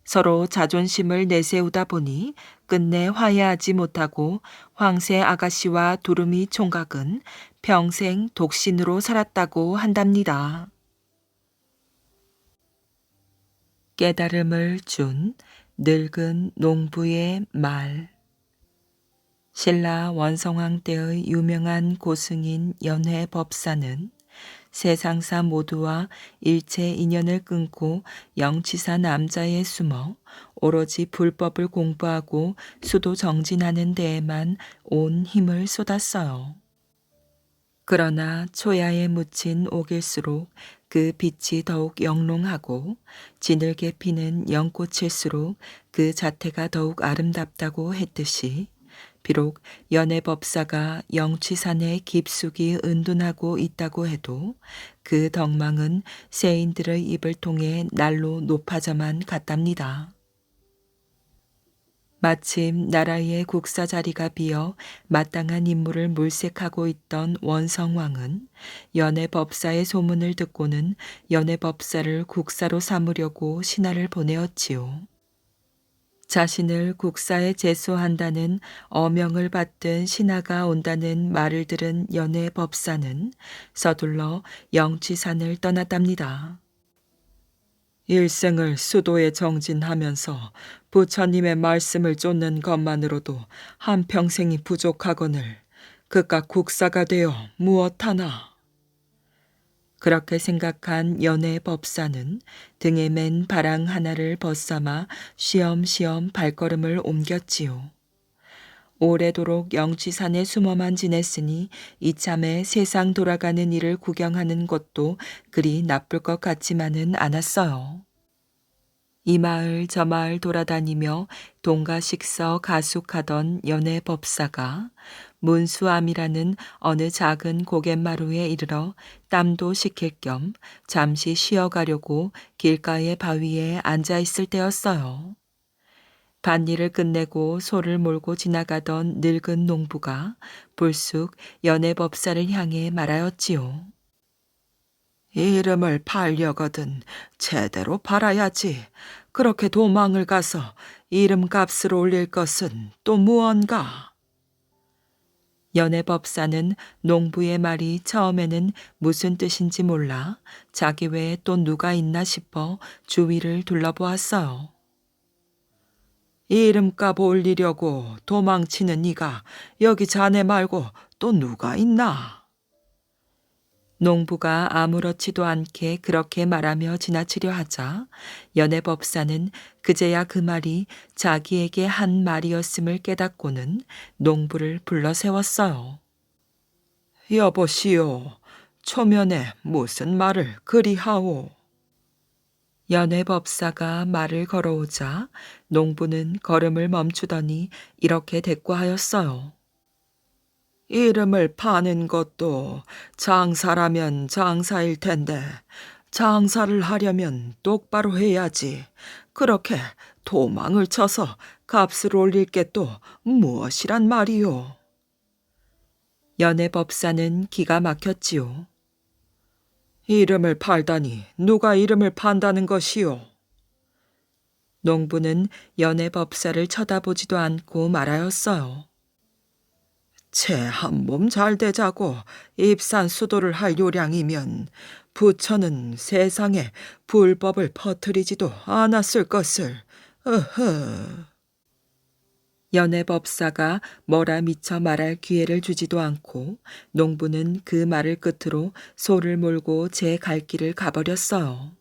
서로 자존심을 내세우다 보니 끝내 화해하지 못하고 황새 아가씨와 두루미 총각은 평생 독신으로 살았다고 한답니다. 깨달음을 준 늙은 농부의 말. 신라 원성왕 때의 유명한 고승인 연회법사는 세상사 모두와 일체 인연을 끊고 영치사 남자에 숨어 오로지 불법을 공부하고 수도 정진하는 데에만 온 힘을 쏟았어요. 그러나 초야에 묻힌 옥일수록 그 빛이 더욱 영롱하고 진흙에 피는 연꽃일수록 그 자태가 더욱 아름답다고 했듯이 비록 연애법사가 영취산에 깊숙이 은둔하고 있다고 해도 그 덕망은 세인들의 입을 통해 날로 높아져만 갔답니다. 마침 나라의 국사 자리가 비어 마땅한 임무를 물색하고 있던 원성왕은 연애법사의 소문을 듣고는 연애법사를 국사로 삼으려고 신하를 보내었지요. 자신을 국사에 제소한다는 어명을 받든 신하가 온다는 말을 들은 연애법사는 서둘러 영취산을 떠났답니다. 일생을 수도에 정진하면서 부처님의 말씀을 쫓는 것만으로도 한평생이 부족하거늘 그깟 국사가 되어 무엇하나. 그렇게 생각한 연애법사는 등에 맨 바랑 하나를 벗삼아 쉬엄쉬엄 발걸음을 옮겼지요. 오래도록 영취산에 숨어만 지냈으니 이참에 세상 돌아가는 일을 구경하는 것도 그리 나쁠 것 같지만은 않았어요. 이 마을 저 마을 돌아다니며 동가식서 가숙하던 연애 법사가 문수암이라는 어느 작은 고갯마루에 이르러 땀도 식힐 겸 잠시 쉬어가려고 길가의 바위에 앉아 있을 때였어요. 밭일을 끝내고 소를 몰고 지나가던 늙은 농부가 불쑥 연애 법사를 향해 말하였지요. 이름을 팔려거든 제대로 팔아야지. 그렇게 도망을 가서 이름값을 올릴 것은 또 무언가? 연애법사는 농부의 말이 처음에는 무슨 뜻인지 몰라 자기 외에 또 누가 있나 싶어 주위를 둘러보았어요. 이름값 올리려고 도망치는 네가 여기 자네 말고 또 누가 있나? 농부가 아무렇지도 않게 그렇게 말하며 지나치려 하자 연애법사는 그제야 그 말이 자기에게 한 말이었음을 깨닫고는 농부를 불러 세웠어요. 여보시오, 초면에 무슨 말을 그리 하오? 연애법사가 말을 걸어오자 농부는 걸음을 멈추더니 이렇게 대꾸하였어요. 이름을 파는 것도 장사라면 장사일 텐데 장사를 하려면 똑바로 해야지. 그렇게 도망을 쳐서 값을 올릴 게 또 무엇이란 말이오? 연애법사는 기가 막혔지요. 이름을 팔다니 누가 이름을 판다는 것이오? 농부는 연애법사를 쳐다보지도 않고 말하였어요. 채 한 몸 잘 되자고 입산수도를 할 요량이면 부처는 세상에 불법을 퍼뜨리지도 않았을 것을. 어허. 연애법사가 뭐라 미처 말할 기회를 주지도 않고 농부는 그 말을 끝으로 소를 몰고 제 갈 길을 가버렸어요.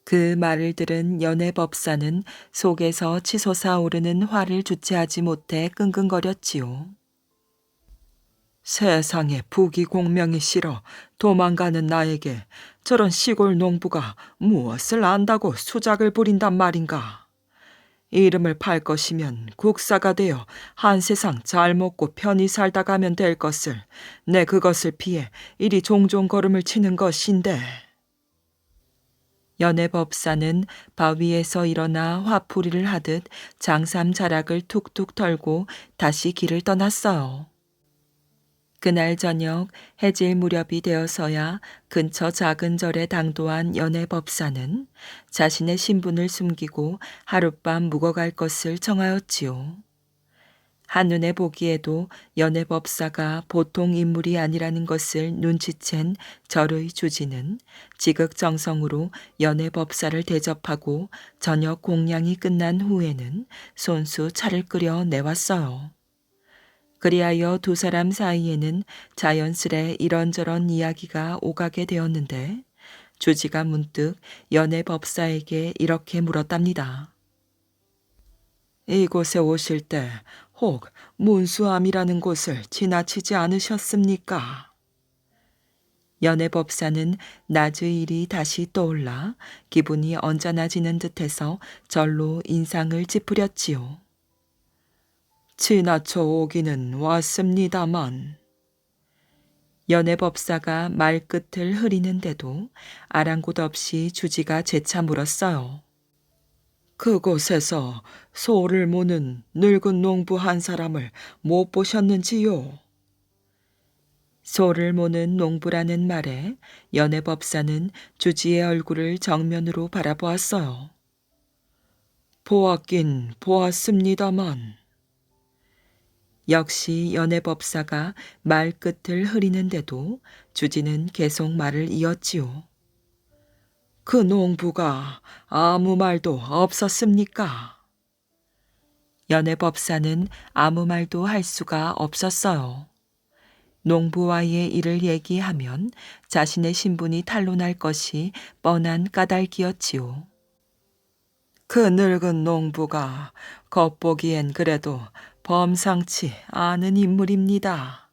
그 말을 들은 연애법사는 속에서 치솟아 오르는 화를 주체하지 못해 끙끙거렸지요. 세상에 부귀공명이 싫어 도망가는 나에게 저런 시골 농부가 무엇을 안다고 수작을 부린단 말인가. 이름을 팔 것이면 국사가 되어 한 세상 잘 먹고 편히 살다 가면 될 것을 내 그것을 피해 이리 종종 걸음을 치는 것인데. 연애법사는 바위에서 일어나 화풀이를 하듯 장삼 자락을 툭툭 털고 다시 길을 떠났어요. 그날 저녁 해질 무렵이 되어서야 근처 작은 절에 당도한 연애법사는 자신의 신분을 숨기고 하룻밤 묵어갈 것을 정하였지요. 한눈에 보기에도 연애법사가 보통 인물이 아니라는 것을 눈치챈 절의 주지는 지극정성으로 연애법사를 대접하고 저녁 공양이 끝난 후에는 손수 차를 끓여 내왔어요. 그리하여 두 사람 사이에는 자연스레 이런저런 이야기가 오가게 되었는데 주지가 문득 연애법사에게 이렇게 물었답니다. 이곳에 오실 때 혹 문수암이라는 곳을 지나치지 않으셨습니까? 연애법사는 낮의 일이 다시 떠올라 기분이 언짢아지는 듯해서 절로 인상을 찌푸렸지요. 지나쳐 오기는 왔습니다만. 연애법사가 말끝을 흐리는데도 아랑곳 없이 주지가 재차 물었어요. 그곳에서 소를 모는 늙은 농부 한 사람을 못 보셨는지요? 소를 모는 농부라는 말에 연애법사는 주지의 얼굴을 정면으로 바라보았어요. 보았긴 보았습니다만. 역시 연애법사가 말끝을 흐리는데도 주지는 계속 말을 이었지요. 그 농부가 아무 말도 없었습니까? 연애법사는 아무 말도 할 수가 없었어요. 농부와의 일을 얘기하면 자신의 신분이 탄로날 것이 뻔한 까닭이었지요. 그 늙은 농부가 겉보기엔 그래도 범상치 않은 인물입니다.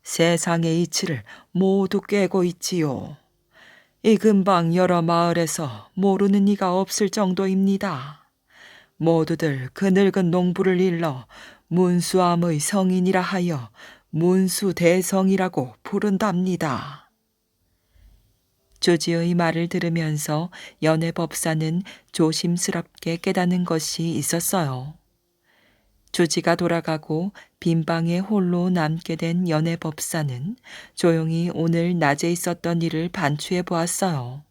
세상의 이치를 모두 꿰고 있지요. 이 근방 여러 마을에서 모르는 이가 없을 정도입니다. 모두들 그 늙은 농부를 일러 문수암의 성인이라 하여 문수대성이라고 부른답니다. 조지의 말을 들으면서 연애법사는 조심스럽게 깨닫는 것이 있었어요. 조지가 돌아가고 빈방에 홀로 남게 된 연애법사는 조용히 오늘 낮에 있었던 일을 반추해 보았어요.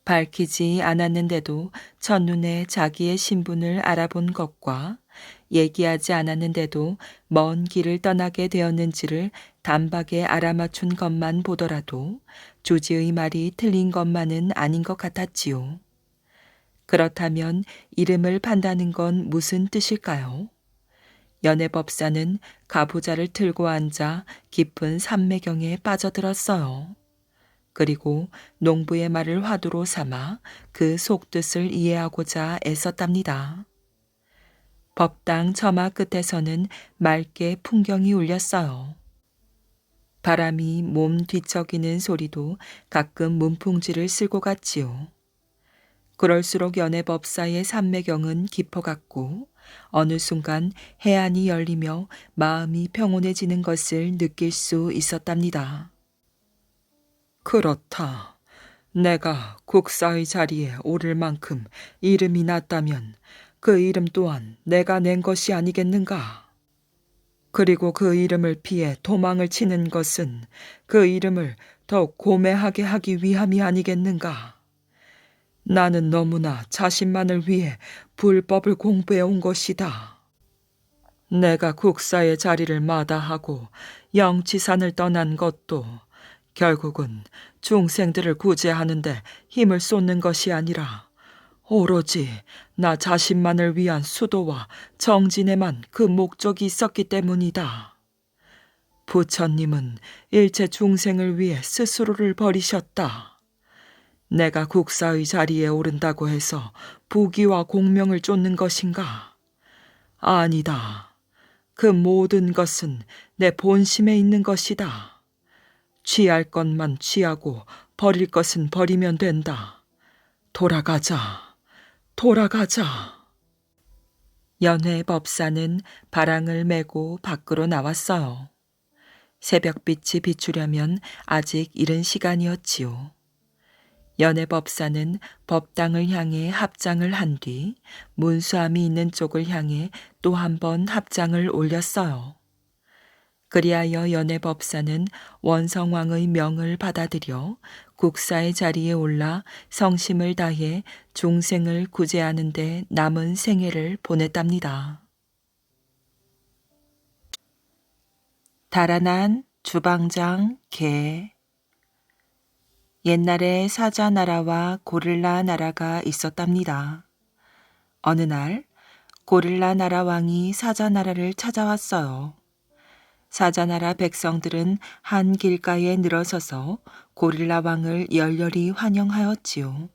밝히지 않았는데도 첫눈에 자기의 신분을 알아본 것과 얘기하지 않았는데도 먼 길을 떠나게 되었는지를 단박에 알아맞춘 것만 보더라도 조지의 말이 틀린 것만은 아닌 것 같았지요. 그렇다면 이름을 판다는 건 무슨 뜻일까요? 연애법사는 가부좌를 틀고 앉아 깊은 삼매경에 빠져들었어요. 그리고 농부의 말을 화두로 삼아 그 속뜻을 이해하고자 애썼답니다. 법당 처마 끝에서는 맑게 풍경이 울렸어요. 바람이 몸 뒤척이는 소리도 가끔 문풍지를 쓸고 갔지요. 그럴수록 연애법사의 삼매경은 깊어갔고 어느 순간 해안이 열리며 마음이 평온해지는 것을 느낄 수 있었답니다. 그렇다. 내가 국사의 자리에 오를 만큼 이름이 났다면 그 이름 또한 내가 낸 것이 아니겠는가? 그리고 그 이름을 피해 도망을 치는 것은 그 이름을 더욱 고매하게 하기 위함이 아니겠는가? 나는 너무나 자신만을 위해 불법을 공부해 온 것이다. 내가 국사의 자리를 마다하고 영치산을 떠난 것도 결국은 중생들을 구제하는 데 힘을 쏟는 것이 아니라 오로지 나 자신만을 위한 수도와 정진에만 그 목적이 있었기 때문이다. 부처님은 일체 중생을 위해 스스로를 버리셨다. 내가 국사의 자리에 오른다고 해서 부귀와 공명을 쫓는 것인가? 아니다. 그 모든 것은 내 본심에 있는 것이다. 취할 것만 취하고 버릴 것은 버리면 된다. 돌아가자. 돌아가자. 연회법사는 바랑을 메고 밖으로 나왔어요. 새벽빛이 비추려면 아직 이른 시간이었지요. 연회법사는 법당을 향해 합장을 한 뒤 문수암이 있는 쪽을 향해 또 한 번 합장을 올렸어요. 그리하여 연회법사는 원성왕의 명을 받아들여 국사의 자리에 올라 성심을 다해 중생을 구제하는 데 남은 생애를 보냈답니다. 달아난 주방장 개. 옛날에 사자나라와 고릴라 나라가 있었답니다. 어느 날 고릴라 나라 왕이 사자나라를 찾아왔어요. 사자나라 백성들은 한 길가에 늘어서서 고릴라 왕을 열렬히 환영하였지요.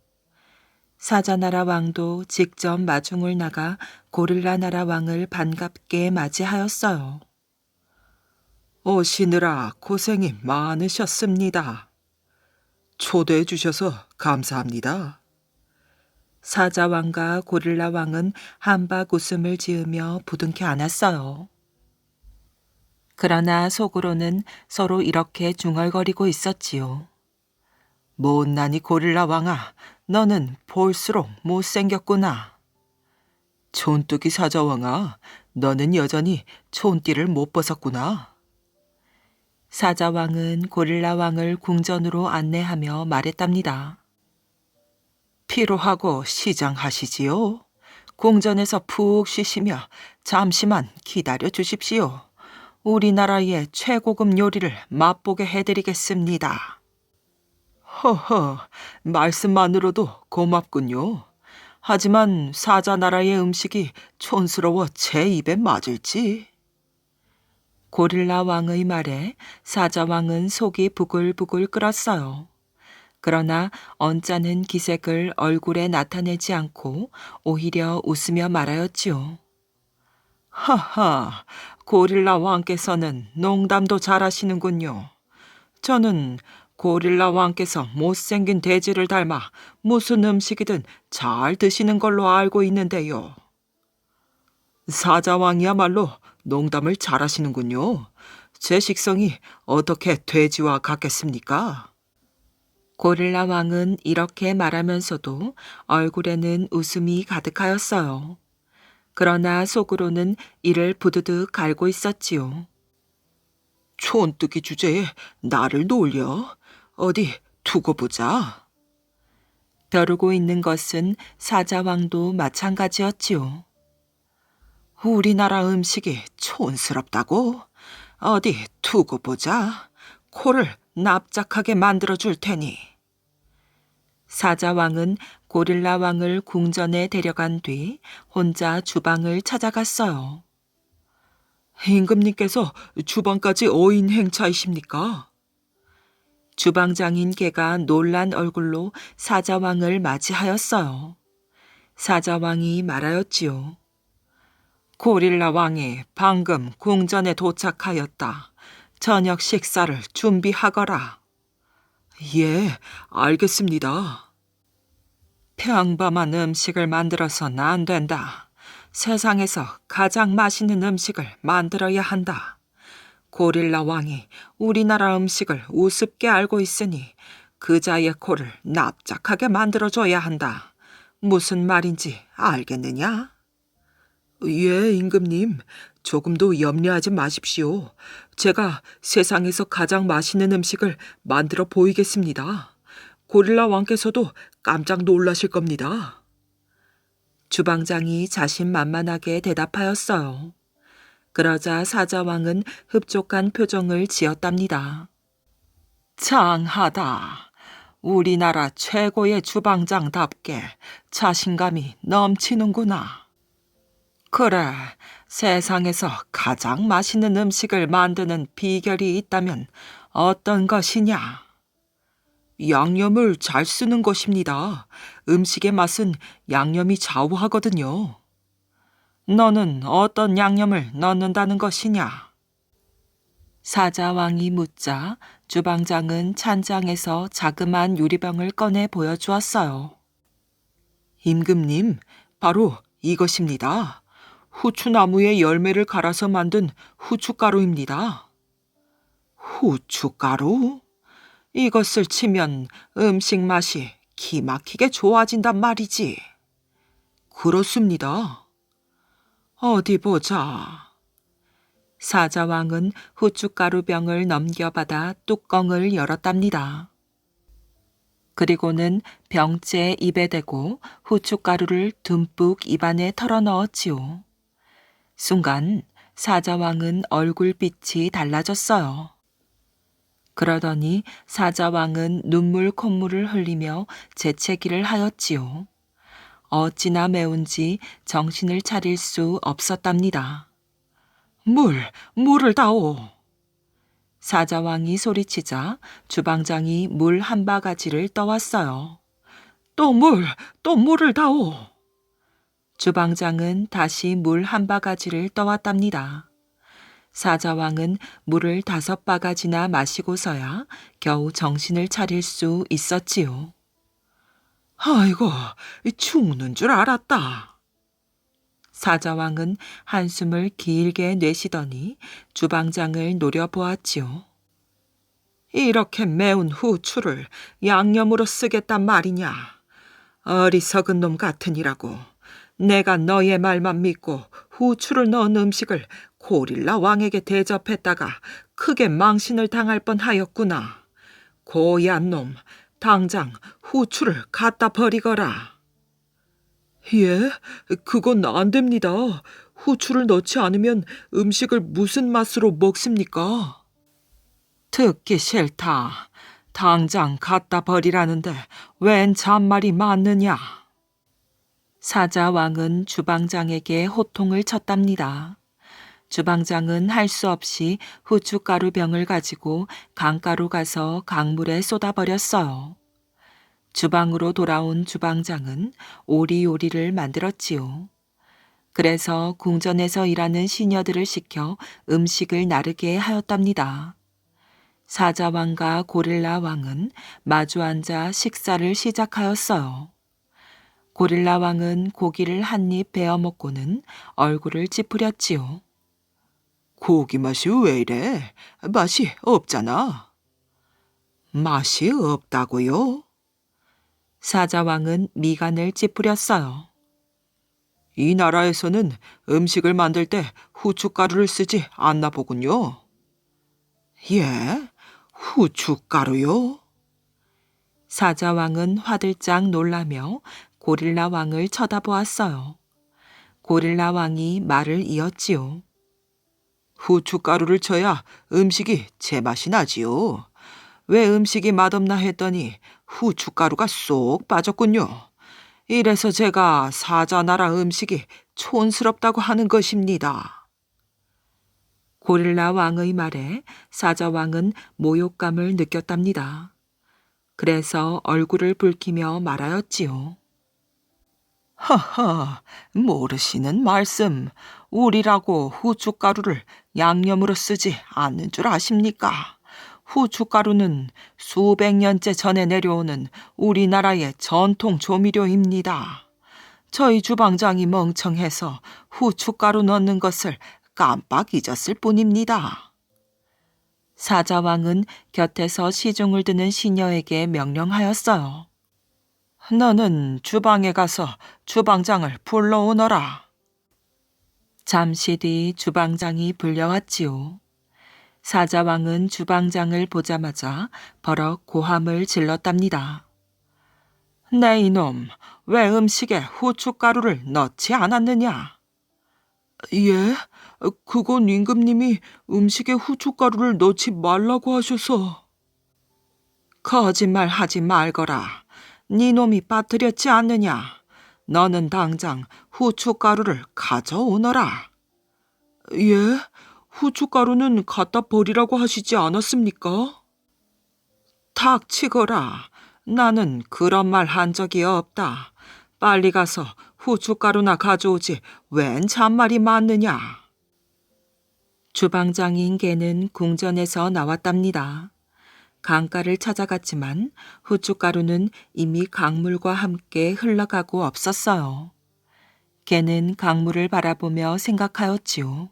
사자나라 왕도 직접 마중을 나가 고릴라 나라 왕을 반갑게 맞이하였어요. 오시느라 고생이 많으셨습니다. 초대해 주셔서 감사합니다. 사자왕과 고릴라 왕은 한박 웃음을 지으며 부둥켜 안았어요. 그러나 속으로는 서로 이렇게 중얼거리고 있었지요. 못난이 고릴라 왕아, 너는 볼수록 못생겼구나. 촌뚜기 사자왕아, 너는 여전히 촌띠를 못 벗었구나. 사자왕은 고릴라 왕을 궁전으로 안내하며 말했답니다. 피로하고 시장하시지요. 궁전에서 푹 쉬시며 잠시만 기다려 주십시오. 우리나라의 최고급 요리를 맛보게 해드리겠습니다. 허허, 말씀만으로도 고맙군요. 하지만 사자나라의 음식이 촌스러워 제 입에 맞을지. 고릴라 왕의 말에 사자왕은 속이 부글부글 끓었어요. 그러나 언짢은 기색을 얼굴에 나타내지 않고 오히려 웃으며 말하였지요. 하하, 고릴라 왕께서는 농담도 잘하시는군요. 저는 고릴라 왕께서 못생긴 돼지를 닮아 무슨 음식이든 잘 드시는 걸로 알고 있는데요. 사자왕이야말로 농담을 잘하시는군요. 제 식성이 어떻게 돼지와 같겠습니까? 고릴라 왕은 이렇게 말하면서도 얼굴에는 웃음이 가득하였어요. 그러나 속으로는 이를 부드득 갈고 있었지요. 촌뜨기 주제에 나를 놀려? 어디 두고 보자. 벼르고 있는 것은 사자왕도 마찬가지였지요. 우리나라 음식이 촌스럽다고? 어디 두고 보자. 코를 납작하게 만들어 줄 테니. 사자왕은 고릴라 왕을 궁전에 데려간 뒤 혼자 주방을 찾아갔어요. 임금님께서 주방까지 어인 행차이십니까? 주방장인 개가 놀란 얼굴로 사자왕을 맞이하였어요. 사자왕이 말하였지요. 고릴라 왕이 방금 궁전에 도착하였다. 저녁 식사를 준비하거라. 예, 알겠습니다. 평범한 음식을 만들어서는 안 된다. 세상에서 가장 맛있는 음식을 만들어야 한다. 고릴라 왕이 우리나라 음식을 우습게 알고 있으니 그자의 코를 납작하게 만들어줘야 한다. 무슨 말인지 알겠느냐? 예, 임금님. 조금도 염려하지 마십시오. 제가 세상에서 가장 맛있는 음식을 만들어 보이겠습니다. 고릴라 왕께서도 깜짝 놀라실 겁니다. 주방장이 자신만만하게 대답하였어요. 그러자 사자왕은 흡족한 표정을 지었답니다. 장하다. 우리나라 최고의 주방장답게 자신감이 넘치는구나. 그래, 세상에서 가장 맛있는 음식을 만드는 비결이 있다면 어떤 것이냐? 양념을 잘 쓰는 것입니다. 음식의 맛은 양념이 좌우하거든요. 너는 어떤 양념을 넣는다는 것이냐? 사자왕이 묻자 주방장은 찬장에서 자그마한 유리병을 꺼내 보여주었어요. 임금님, 바로 이것입니다. 후추나무의 열매를 갈아서 만든 후춧가루입니다. 후춧가루? 이것을 치면 음식 맛이 기막히게 좋아진단 말이지. 그렇습니다. 어디 보자. 사자왕은 후춧가루병을 넘겨받아 뚜껑을 열었답니다. 그리고는 병째 입에 대고 후춧가루를 듬뿍 입안에 털어 넣었지요. 순간 사자왕은 얼굴빛이 달라졌어요. 그러더니 사자왕은 눈물 콧물을 흘리며 재채기를 하였지요. 어찌나 매운지 정신을 차릴 수 없었답니다. 물을 다오. 사자왕이 소리치자 주방장이 물 한 바가지를 떠왔어요. 또 물을 다오. 주방장은 다시 물 한 바가지를 떠왔답니다. 사자왕은 물을 5바가지나 마시고서야 겨우 정신을 차릴 수 있었지요. 아이고, 죽는 줄 알았다. 사자왕은 한숨을 길게 내쉬더니 주방장을 노려보았지요. 이렇게 매운 후추를 양념으로 쓰겠단 말이냐. 어리석은 놈 같으니라고. 내가 너의 말만 믿고 후추를 넣은 음식을 고릴라 왕에게 대접했다가 크게 망신을 당할 뻔하였구나. 고얀 놈, 당장 후추를 갖다 버리거라. 예, 그건 안 됩니다. 후추를 넣지 않으면 음식을 무슨 맛으로 먹습니까? 듣기 싫다. 당장 갖다 버리라는데 웬 잔말이 많느냐? 사자왕은 주방장에게 호통을 쳤답니다. 주방장은 할 수 없이 후춧가루 병을 가지고 강가로 가서 강물에 쏟아버렸어요. 주방으로 돌아온 주방장은 오리요리를 만들었지요. 그래서 궁전에서 일하는 시녀들을 시켜 음식을 나르게 하였답니다. 사자왕과 고릴라 왕은 마주 앉아 식사를 시작하였어요. 고릴라 왕은 고기를 한 입 베어 먹고는 얼굴을 찌푸렸지요. 고기 맛이 왜 이래? 맛이 없잖아. 맛이 없다고요? 사자왕은 미간을 찌푸렸어요. 이 나라에서는 음식을 만들 때 후춧가루를 쓰지 않나 보군요. 예? 후춧가루요? 사자왕은 화들짝 놀라며 고릴라 왕을 쳐다보았어요. 고릴라 왕이 말을 이었지요. 후춧가루를 쳐야 음식이 제맛이 나지요. 왜 음식이 맛없나 했더니 후춧가루가 쏙 빠졌군요. 이래서 제가 사자나라 음식이 촌스럽다고 하는 것입니다. 고릴라 왕의 말에 사자왕은 모욕감을 느꼈답니다. 그래서 얼굴을 붉히며 말하였지요. 하하, 모르시는 말씀. 우리라고 후춧가루를 양념으로 쓰지 않는 줄 아십니까? 후춧가루는 수백 년째 전해 내려오는 우리나라의 전통 조미료입니다. 저희 주방장이 멍청해서 후춧가루 넣는 것을 깜빡 잊었을 뿐입니다. 사자왕은 곁에서 시중을 드는 시녀에게 명령하였어요. 너는 주방에 가서 주방장을 불러오너라. 잠시 뒤 주방장이 불려왔지요. 사자왕은 주방장을 보자마자 버럭 고함을 질렀답니다. 내 이놈, 왜 음식에 후춧가루를 넣지 않았느냐? 예, 그건 임금님이 음식에 후춧가루를 넣지 말라고 하셔서. 거짓말 하지 말거라. 네 놈이 빠뜨렸지 않느냐? 너는 당장 후춧가루를 가져오너라. 예? 후춧가루는 갖다 버리라고 하시지 않았습니까? 닥치거라. 나는 그런 말 한 적이 없다. 빨리 가서 후춧가루나 가져오지 웬 잔말이 많느냐. 주방장인 개는 궁전에서 나왔답니다. 강가를 찾아갔지만 후춧가루는 이미 강물과 함께 흘러가고 없었어요. 개는 강물을 바라보며 생각하였지요.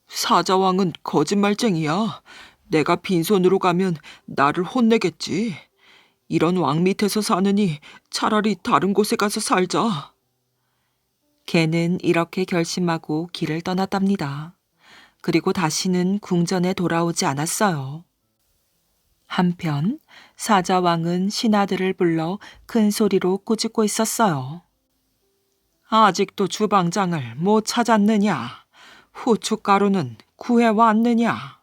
사자왕은 거짓말쟁이야. 내가 빈손으로 가면 나를 혼내겠지. 이런 왕 밑에서 사느니 차라리 다른 곳에 가서 살자. 개는 이렇게 결심하고 길을 떠났답니다. 그리고 다시는 궁전에 돌아오지 않았어요. 한편 사자왕은 신하들을 불러 큰 소리로 꾸짖고 있었어요. 아직도 주방장을 못 찾았느냐? 후춧가루는 구해왔느냐?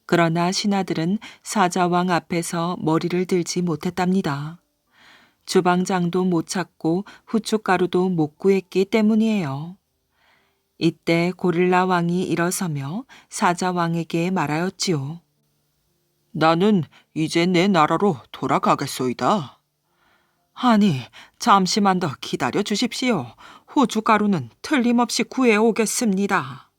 그러나 신하들은 사자왕 앞에서 머리를 들지 못했답니다. 주방장도 못 찾고 후춧가루도 못 구했기 때문이에요. 이때 고릴라 왕이 일어서며 사자왕에게 말하였지요. 나는 이제 내 나라로 돌아가겠소이다. 아니, 잠시만 더 기다려 주십시오. 후춧가루는 틀림없이 구해오겠습니다.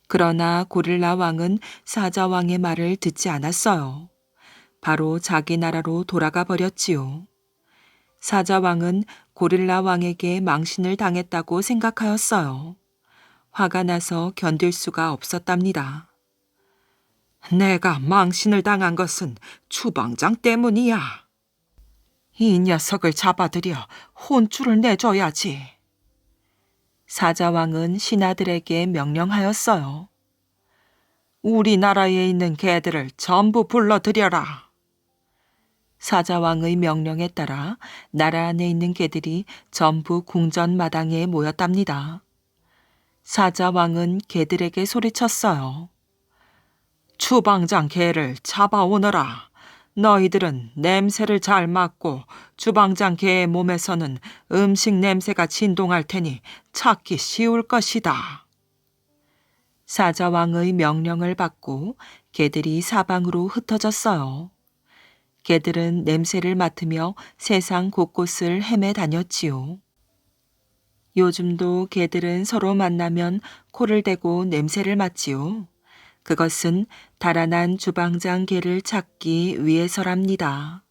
그러나 고릴라 왕은 사자왕의 말을 듣지 않았어요. 바로 자기 나라로 돌아가 버렸지요. 사자왕은 고릴라 왕에게 망신을 당했다고 생각하였어요. 화가 나서 견딜 수가 없었답니다. 내가 망신을 당한 것은 주방장 때문이야. 이 녀석을 잡아들여 혼쭐을 내줘야지. 사자왕은 신하들에게 명령하였어요. 우리나라에 있는 개들을 전부 불러들여라. 사자왕의 명령에 따라 나라 안에 있는 개들이 전부 궁전 마당에 모였답니다. 사자왕은 개들에게 소리쳤어요. 주방장 개를 잡아오너라. 너희들은 냄새를 잘 맡고 주방장 개의 몸에서는 음식 냄새가 진동할 테니 찾기 쉬울 것이다. 사자왕의 명령을 받고 개들이 사방으로 흩어졌어요. 개들은 냄새를 맡으며 세상 곳곳을 헤매 다녔지요. 요즘도 개들은 서로 만나면 코를 대고 냄새를 맡지요. 그것은 달아난 주방장 개를 찾기 위해서랍니다.